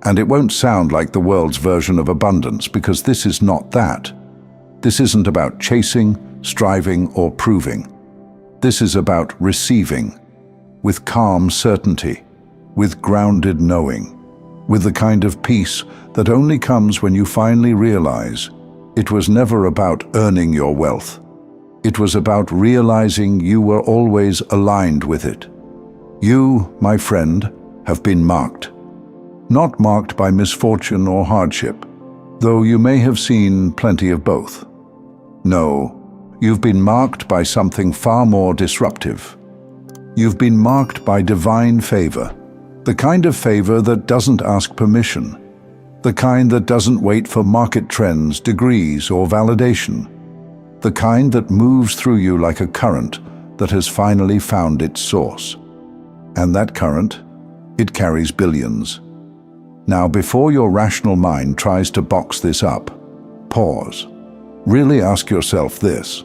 And it won't sound like the world's version of abundance, because this is not that. This isn't about chasing, striving, or proving. This is about receiving, with calm certainty, with grounded knowing, with the kind of peace that only comes when you finally realize it was never about earning your wealth. It was about realizing you were always aligned with it. You, my friend, have been marked. Not marked by misfortune or hardship, though you may have seen plenty of both. No, you've been marked by something far more disruptive. You've been marked by divine favor, the kind of favor that doesn't ask permission, the kind that doesn't wait for market trends, degrees, or validation, the kind that moves through you like a current that has finally found its source. And that current, it carries billions. Now, before your rational mind tries to box this up, pause. Really ask yourself this: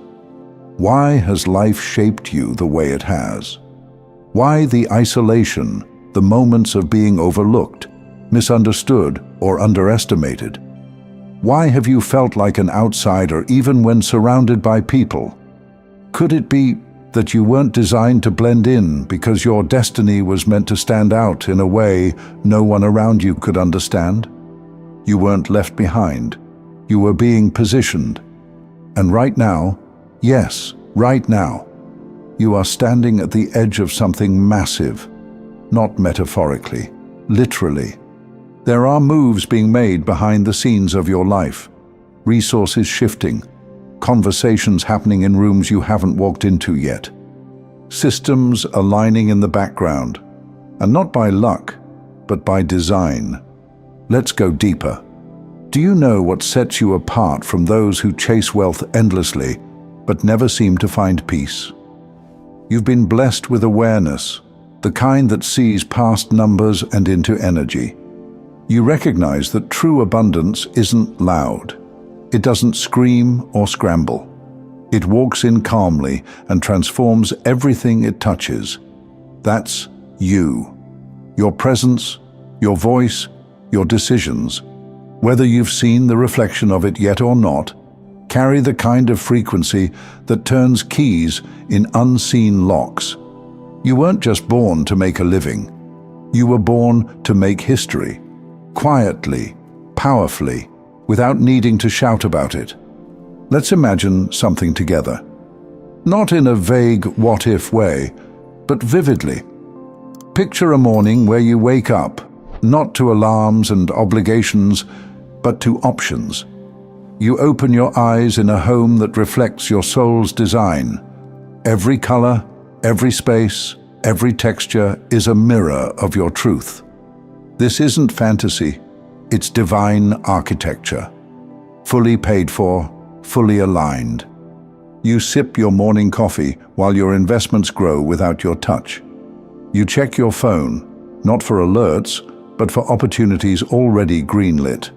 why has life shaped you the way it has? Why the isolation, the moments of being overlooked, misunderstood, or underestimated? Why have you felt like an outsider even when surrounded by people? Could it be that you weren't designed to blend in because your destiny was meant to stand out in a way no one around you could understand? You weren't left behind. You were being positioned. And right now, yes, right now, you are standing at the edge of something massive, not metaphorically, literally. There are moves being made behind the scenes of your life, resources shifting, conversations happening in rooms you haven't walked into yet, systems aligning in the background, and not by luck, but by design. Let's go deeper. Do you know what sets you apart from those who chase wealth endlessly, but never seem to find peace? You've been blessed with awareness, the kind that sees past numbers and into energy. You recognize that true abundance isn't loud. It doesn't scream or scramble. It walks in calmly and transforms everything it touches. That's you. Your presence, your voice, your decisions, whether you've seen the reflection of it yet or not, carry the kind of frequency that turns keys in unseen locks. You weren't just born to make a living. You were born to make history, quietly, powerfully, without needing to shout about it. Let's imagine something together. Not in a vague what-if way, but vividly. Picture a morning where you wake up, not to alarms and obligations, but to options. You open your eyes in a home that reflects your soul's design. Every color, every space, every texture is a mirror of your truth. This isn't fantasy, it's divine architecture. Fully paid for, fully aligned. You sip your morning coffee while your investments grow without your touch. You check your phone, not for alerts, but for opportunities already greenlit.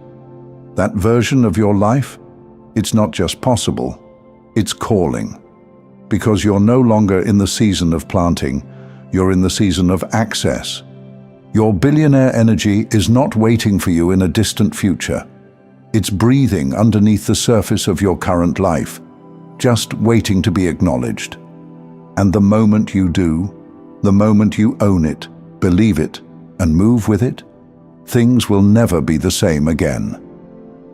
That version of your life, it's not just possible, it's calling. Because you're no longer in the season of planting, you're in the season of access. Your billionaire energy is not waiting for you in a distant future. It's breathing underneath the surface of your current life, just waiting to be acknowledged. And the moment you do, the moment you own it, believe it, and move with it, things will never be the same again.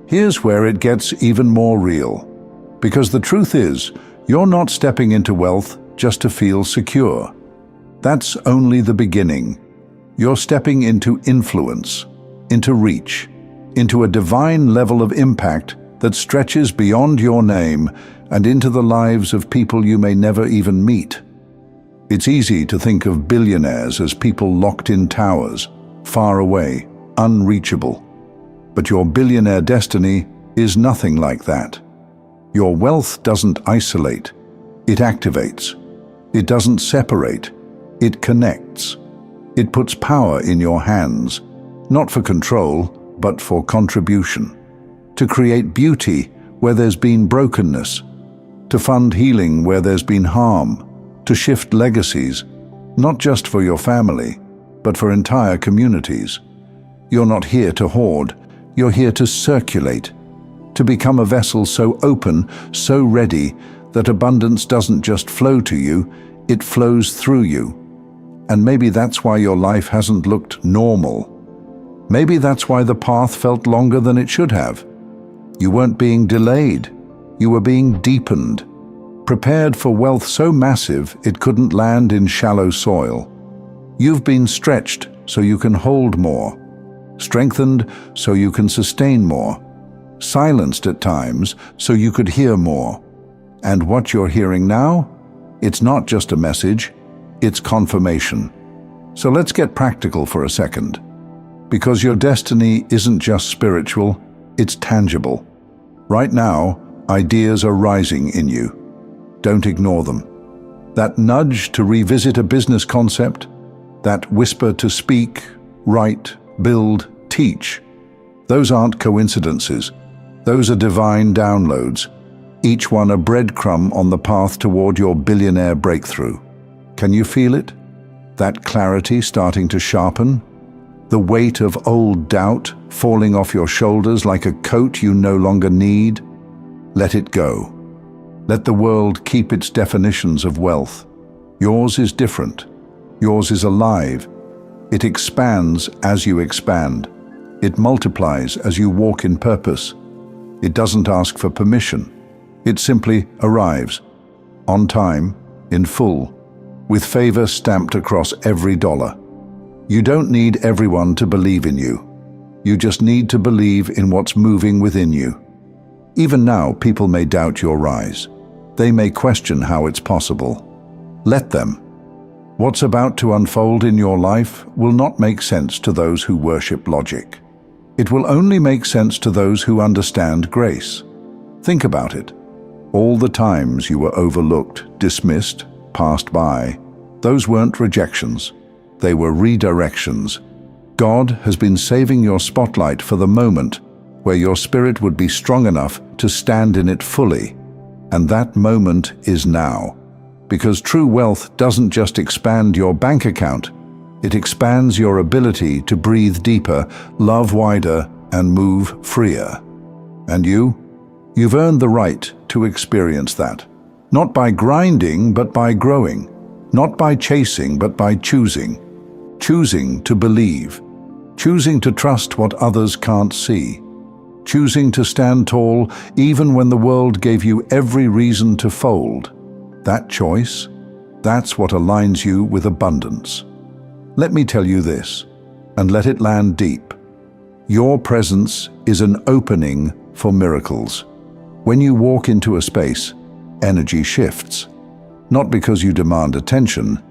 Here's where it gets even more real. Because the truth is, you're not stepping into wealth just to feel secure. That's only the beginning. You're stepping into influence, into reach, into a divine level of impact that stretches beyond your name and into the lives of people you may never even meet. It's easy to think of billionaires as people locked in towers, far away, unreachable. But your billionaire destiny is nothing like that. Your wealth doesn't isolate, it activates. It doesn't separate, it connects. It puts power in your hands, not for control, but for contribution. To create beauty where there's been brokenness, to fund healing where there's been harm, to shift legacies, not just for your family, but for entire communities. You're not here to hoard, you're here to circulate, to become a vessel so open, so ready, that abundance doesn't just flow to you, it flows through you. And maybe that's why your life hasn't looked normal. Maybe that's why the path felt longer than it should have. You weren't being delayed, you were being deepened, prepared for wealth so massive it couldn't land in shallow soil. You've been stretched so you can hold more, strengthened so you can sustain more, silenced at times so you could hear more. And what you're hearing now? It's not just a message, it's confirmation. So let's get practical for a second. Because your destiny isn't just spiritual, it's tangible. Right now, ideas are rising in you. Don't ignore them. That nudge to revisit a business concept, that whisper to speak, write, build, teach, those aren't coincidences. Those are divine downloads, each one a breadcrumb on the path toward your billionaire breakthrough. Can you feel it? That clarity starting to sharpen? The weight of old doubt falling off your shoulders like a coat you no longer need? Let it go. Let the world keep its definitions of wealth. Yours is different. Yours is alive. It expands as you expand. It multiplies as you walk in purpose. It doesn't ask for permission. It simply arrives, on time, in full, with favor stamped across every dollar. You don't need everyone to believe in you. You just need to believe in what's moving within you. Even now, people may doubt your rise. They may question how it's possible. Let them. What's about to unfold in your life will not make sense to those who worship logic. It will only make sense to those who understand grace. Think about it. All the times you were overlooked, dismissed, passed by, those weren't rejections. They were redirections. God has been saving your spotlight for the moment where your spirit would be strong enough to stand in it fully. And that moment is now. Because true wealth doesn't just expand your bank account, it expands your ability to breathe deeper, love wider, and move freer. And you've earned the right to experience that. Not by grinding, but by growing. Not by chasing, but by choosing. Choosing to believe. Choosing to trust what others can't see. Choosing to stand tall even when the world gave you every reason to fold. That choice, that's what aligns you with abundance. Let me tell you this, and let it land deep. Your presence is an opening for miracles. When you walk into a space, energy shifts. Not because you demand attention,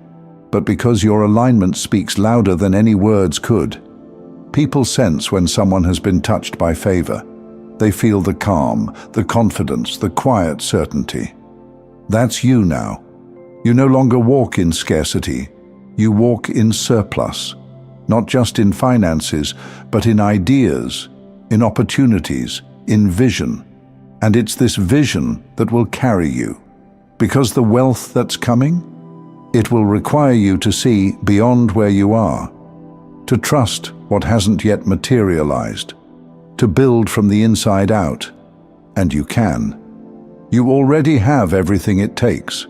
but because your alignment speaks louder than any words could. People sense when someone has been touched by favor. They feel the calm, the confidence, the quiet certainty. That's you now. You no longer walk in scarcity. You walk in surplus, not just in finances, but in ideas, in opportunities, in vision. And it's this vision that will carry you. Because the wealth that's coming, it will require you to see beyond where you are, to trust what hasn't yet materialized, to build from the inside out. And you can. You already have everything it takes.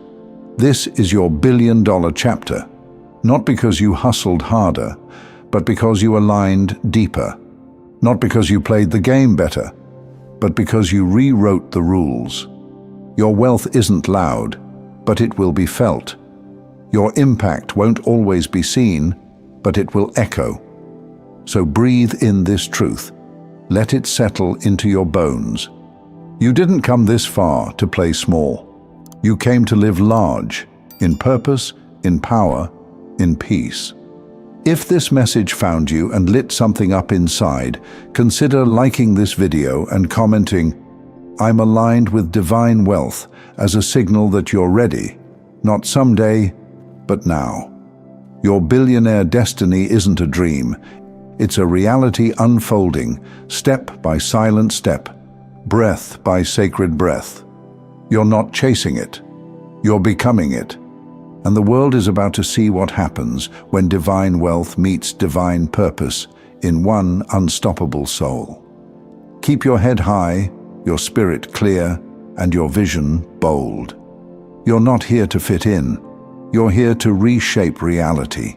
This is your billion-dollar chapter. Not because you hustled harder, but because you aligned deeper. Not because you played the game better, but because you rewrote the rules. Your wealth isn't loud, but it will be felt. Your impact won't always be seen, but it will echo. So breathe in this truth. Let it settle into your bones. You didn't come this far to play small. You came to live large, in purpose, in power, in peace. If this message found you and lit something up inside, consider liking this video and commenting, "I'm aligned with divine wealth," as a signal that you're ready, not someday, but now. Your billionaire destiny isn't a dream. It's a reality unfolding, step by silent step, breath by sacred breath. You're not chasing it. You're becoming it. And the world is about to see what happens when divine wealth meets divine purpose in one unstoppable soul. Keep your head high, your spirit clear, and your vision bold. You're not here to fit in. You're here to reshape reality.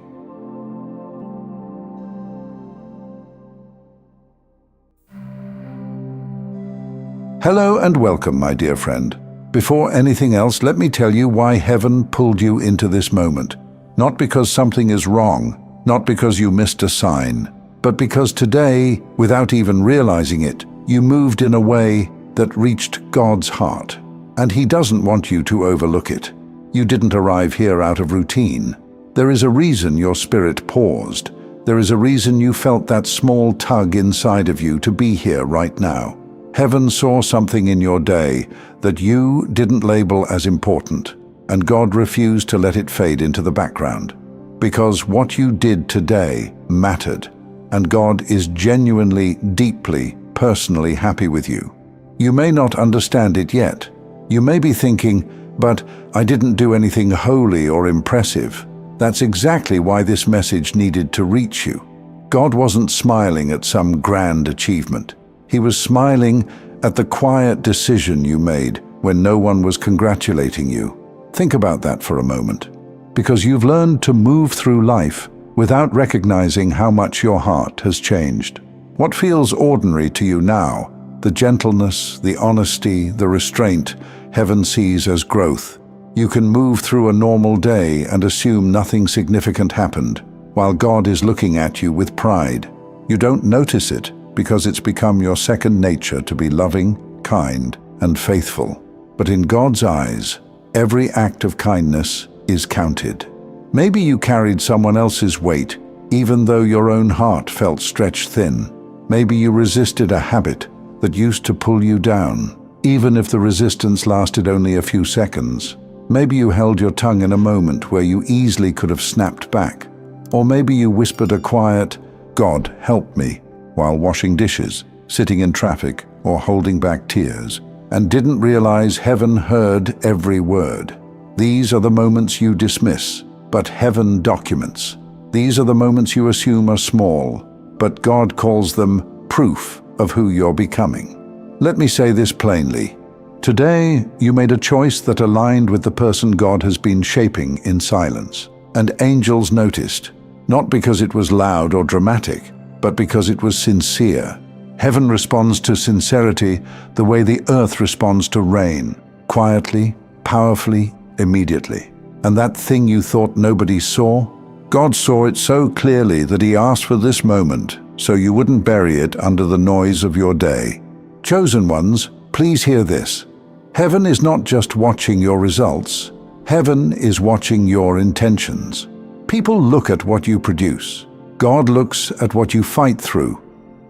Hello and welcome, my dear friend. Before anything else, let me tell you why heaven pulled you into this moment. Not because something is wrong, not because you missed a sign, but because today, without even realizing it, you moved in a way that reached God's heart. And He doesn't want you to overlook it. You didn't arrive here out of routine. There is a reason your spirit paused. There is a reason you felt that small tug inside of you to be here right now. Heaven saw something in your day that you didn't label as important, and God refused to let it fade into the background. Because what you did today mattered, and God is genuinely, deeply, personally happy with you. You may not understand it yet. You may be thinking, "But I didn't do anything holy or impressive." That's exactly why this message needed to reach you. God wasn't smiling at some grand achievement. He was smiling at the quiet decision you made when no one was congratulating you. Think about that for a moment. Because you've learned to move through life without recognizing how much your heart has changed. What feels ordinary to you now, the gentleness, the honesty, the restraint, heaven sees as growth. You can move through a normal day and assume nothing significant happened, while God is looking at you with pride. You don't notice it because it's become your second nature to be loving, kind, and faithful. But in God's eyes, every act of kindness is counted. Maybe you carried someone else's weight, even though your own heart felt stretched thin. Maybe you resisted a habit that used to pull you down, even if the resistance lasted only a few seconds. Maybe you held your tongue in a moment where you easily could have snapped back. Or maybe you whispered a quiet, "God, help me," while washing dishes, sitting in traffic, or holding back tears, and didn't realize heaven heard every word. These are the moments you dismiss, but heaven documents. These are the moments you assume are small, but God calls them proof of who you're becoming. Let me say this plainly. Today, you made a choice that aligned with the person God has been shaping in silence. And angels noticed, not because it was loud or dramatic, but because it was sincere. Heaven responds to sincerity the way the earth responds to rain, quietly, powerfully, immediately. And that thing you thought nobody saw, God saw it so clearly that He asked for this moment so you wouldn't bury it under the noise of your day. Chosen ones, please hear this. Heaven is not just watching your results. Heaven is watching your intentions. People look at what you produce. God looks at what you fight through.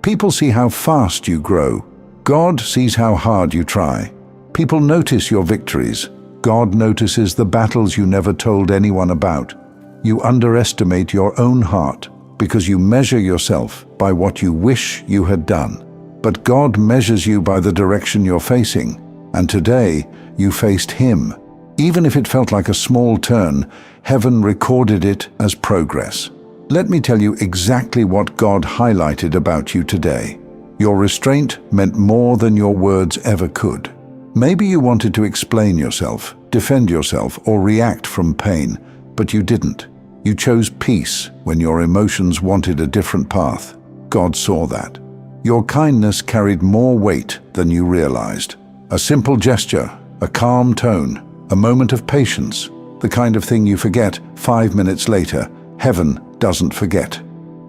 People see how fast you grow. God sees how hard you try. People notice your victories. God notices the battles you never told anyone about. You underestimate your own heart because you measure yourself by what you wish you had done. But God measures you by the direction you're facing. And today, you faced Him. Even if it felt like a small turn, heaven recorded it as progress. Let me tell you exactly what God highlighted about you today. Your restraint meant more than your words ever could. Maybe you wanted to explain yourself, defend yourself, or react from pain, but you didn't. You chose peace when your emotions wanted a different path. God saw that. Your kindness carried more weight than you realized. A simple gesture, a calm tone, a moment of patience, the kind of thing you forget 5 minutes later. Heaven doesn't forget.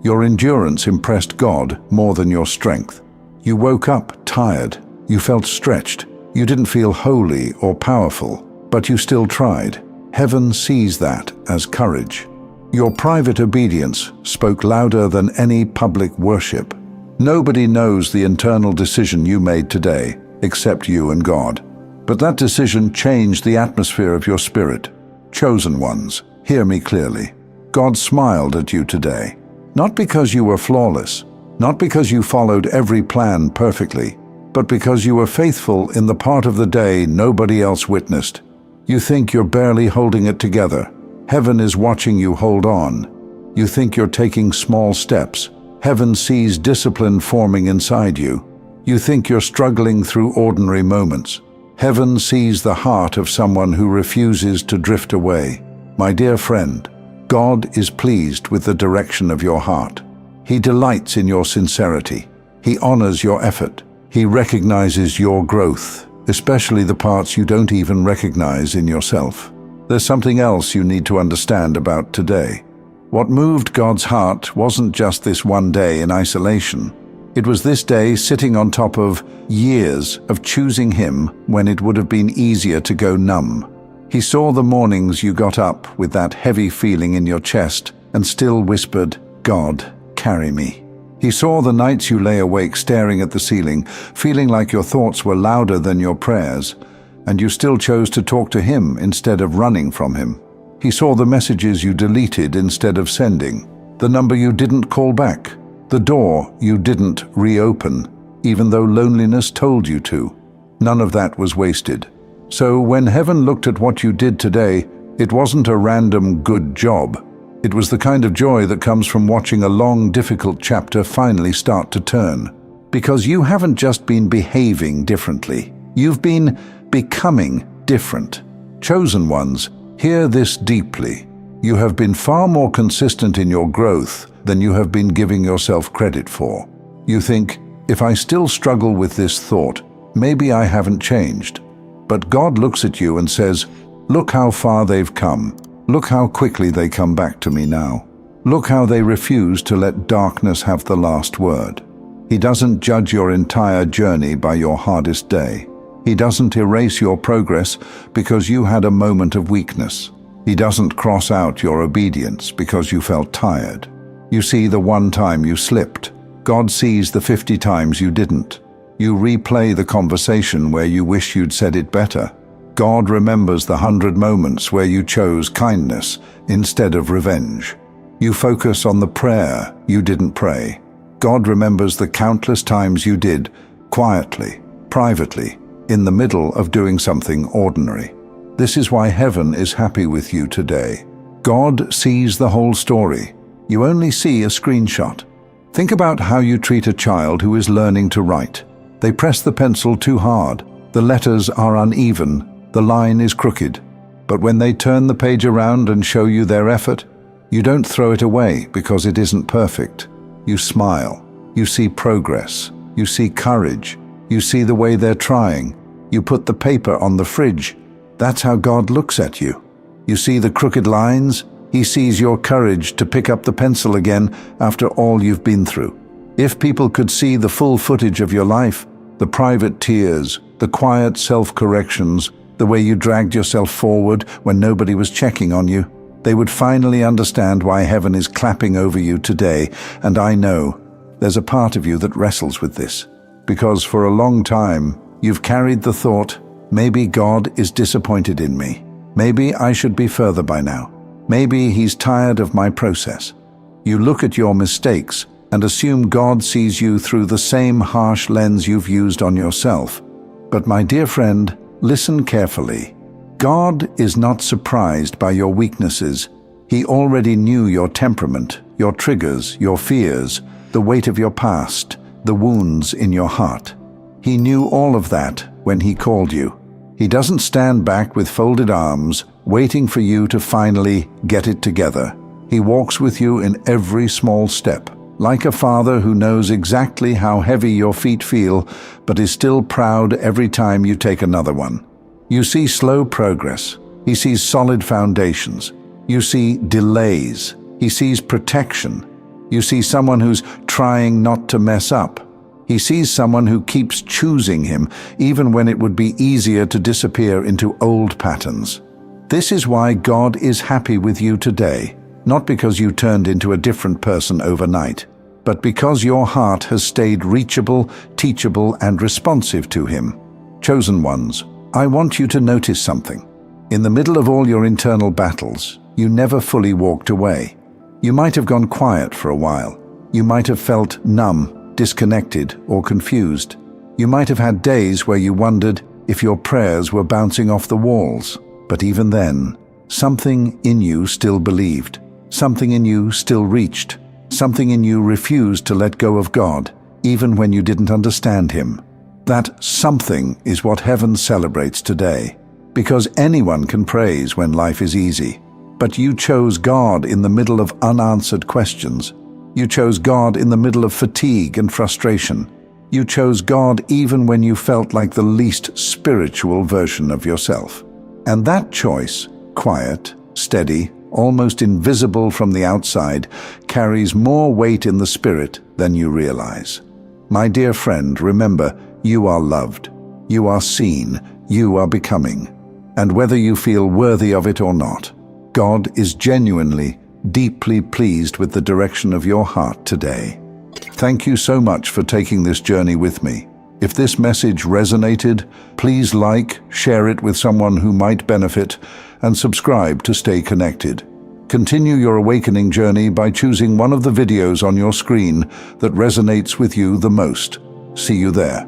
Your endurance impressed God more than your strength. You woke up tired. You felt stretched. You didn't feel holy or powerful, but you still tried. Heaven sees that as courage. Your private obedience spoke louder than any public worship. Nobody knows the internal decision you made today, except you and God. But that decision changed the atmosphere of your spirit. Chosen ones, hear me clearly. God smiled at you today. Not because you were flawless, not because you followed every plan perfectly, but because you were faithful in the part of the day nobody else witnessed. You think you're barely holding it together. Heaven is watching you hold on. You think you're taking small steps. Heaven sees discipline forming inside you. You think you're struggling through ordinary moments. Heaven sees the heart of someone who refuses to drift away. My dear friend, God is pleased with the direction of your heart. He delights in your sincerity. He honors your effort. He recognizes your growth, especially the parts you don't even recognize in yourself. There's something else you need to understand about today. What moved God's heart wasn't just this one day in isolation. It was this day sitting on top of years of choosing Him when it would have been easier to go numb. He saw the mornings you got up with that heavy feeling in your chest and still whispered, "God, carry me." He saw the nights you lay awake staring at the ceiling, feeling like your thoughts were louder than your prayers, and you still chose to talk to Him instead of running from Him. He saw the messages you deleted instead of sending, the number you didn't call back, the door you didn't reopen, even though loneliness told you to. None of that was wasted. So when heaven looked at what you did today, it wasn't a random good job. It was the kind of joy that comes from watching a long, difficult chapter finally start to turn. Because you haven't just been behaving differently. You've been becoming different. Chosen ones, hear this deeply. You have been far more consistent in your growth than you have been giving yourself credit for. You think, if I still struggle with this thought, maybe I haven't changed. But God looks at you and says, look how far they've come. Look how quickly they come back to me now. Look how they refuse to let darkness have the last word. He doesn't judge your entire journey by your hardest day. He doesn't erase your progress because you had a moment of weakness. He doesn't cross out your obedience because you felt tired. You see the one time you slipped. God sees the 50 times you didn't. You replay the conversation where you wish you'd said it better. God remembers the 100 moments where you chose kindness instead of revenge. You focus on the prayer you didn't pray. God remembers the countless times you did, quietly, privately, in the middle of doing something ordinary. This is why heaven is happy with you today. God sees the whole story. You only see a screenshot. Think about how you treat a child who is learning to write. They press the pencil too hard. The letters are uneven. The line is crooked. But when they turn the page around and show you their effort, you don't throw it away because it isn't perfect. You smile. You see progress. You see courage. You see the way they're trying. You put the paper on the fridge. That's how God looks at you. You see the crooked lines? He sees your courage to pick up the pencil again after all you've been through. If people could see the full footage of your life, the private tears, the quiet self-corrections, the way you dragged yourself forward when nobody was checking on you, they would finally understand why heaven is clapping over you today. And I know there's a part of you that wrestles with this, because for a long time you've carried the thought, maybe God is disappointed in me. Maybe I should be further by now. Maybe He's tired of my process. You look at your mistakes and assume God sees you through the same harsh lens you've used on yourself. But my dear friend, listen carefully. God is not surprised by your weaknesses. He already knew your temperament, your triggers, your fears, the weight of your past, the wounds in your heart. He knew all of that when He called you. He doesn't stand back with folded arms, waiting for you to finally get it together. He walks with you in every small step, like a father who knows exactly how heavy your feet feel, but is still proud every time you take another one. You see slow progress. He sees solid foundations. You see delays. He sees protection. You see someone who's trying not to mess up. He sees someone who keeps choosing Him, even when it would be easier to disappear into old patterns. This is why God is happy with you today. not because you turned into a different person overnight, but because your heart has stayed reachable, teachable, and responsive to Him. Chosen ones, I want you to notice something. In the middle of all your internal battles, you never fully walked away. You might have gone quiet for a while. You might have felt numb, disconnected, or confused. You might have had days where you wondered if your prayers were bouncing off the walls. But even then, something in you still believed. Something in you still reached. Something in you refused to let go of God, even when you didn't understand Him. That something is what heaven celebrates today. Because anyone can praise when life is easy. But you chose God in the middle of unanswered questions. You chose God in the middle of fatigue and frustration. You chose God even when you felt like the least spiritual version of yourself. And that choice, quiet, steady, almost invisible from the outside, carries more weight in the spirit than you realize. My dear friend, remember, you are loved. You are seen. You are becoming. And whether you feel worthy of it or not, God is genuinely, deeply pleased with the direction of your heart today. Thank you so much for taking this journey with me. If this message resonated, please like, share it with someone who might benefit, and subscribe to stay connected. Continue your awakening journey by choosing one of the videos on your screen that resonates with you the most. See you there.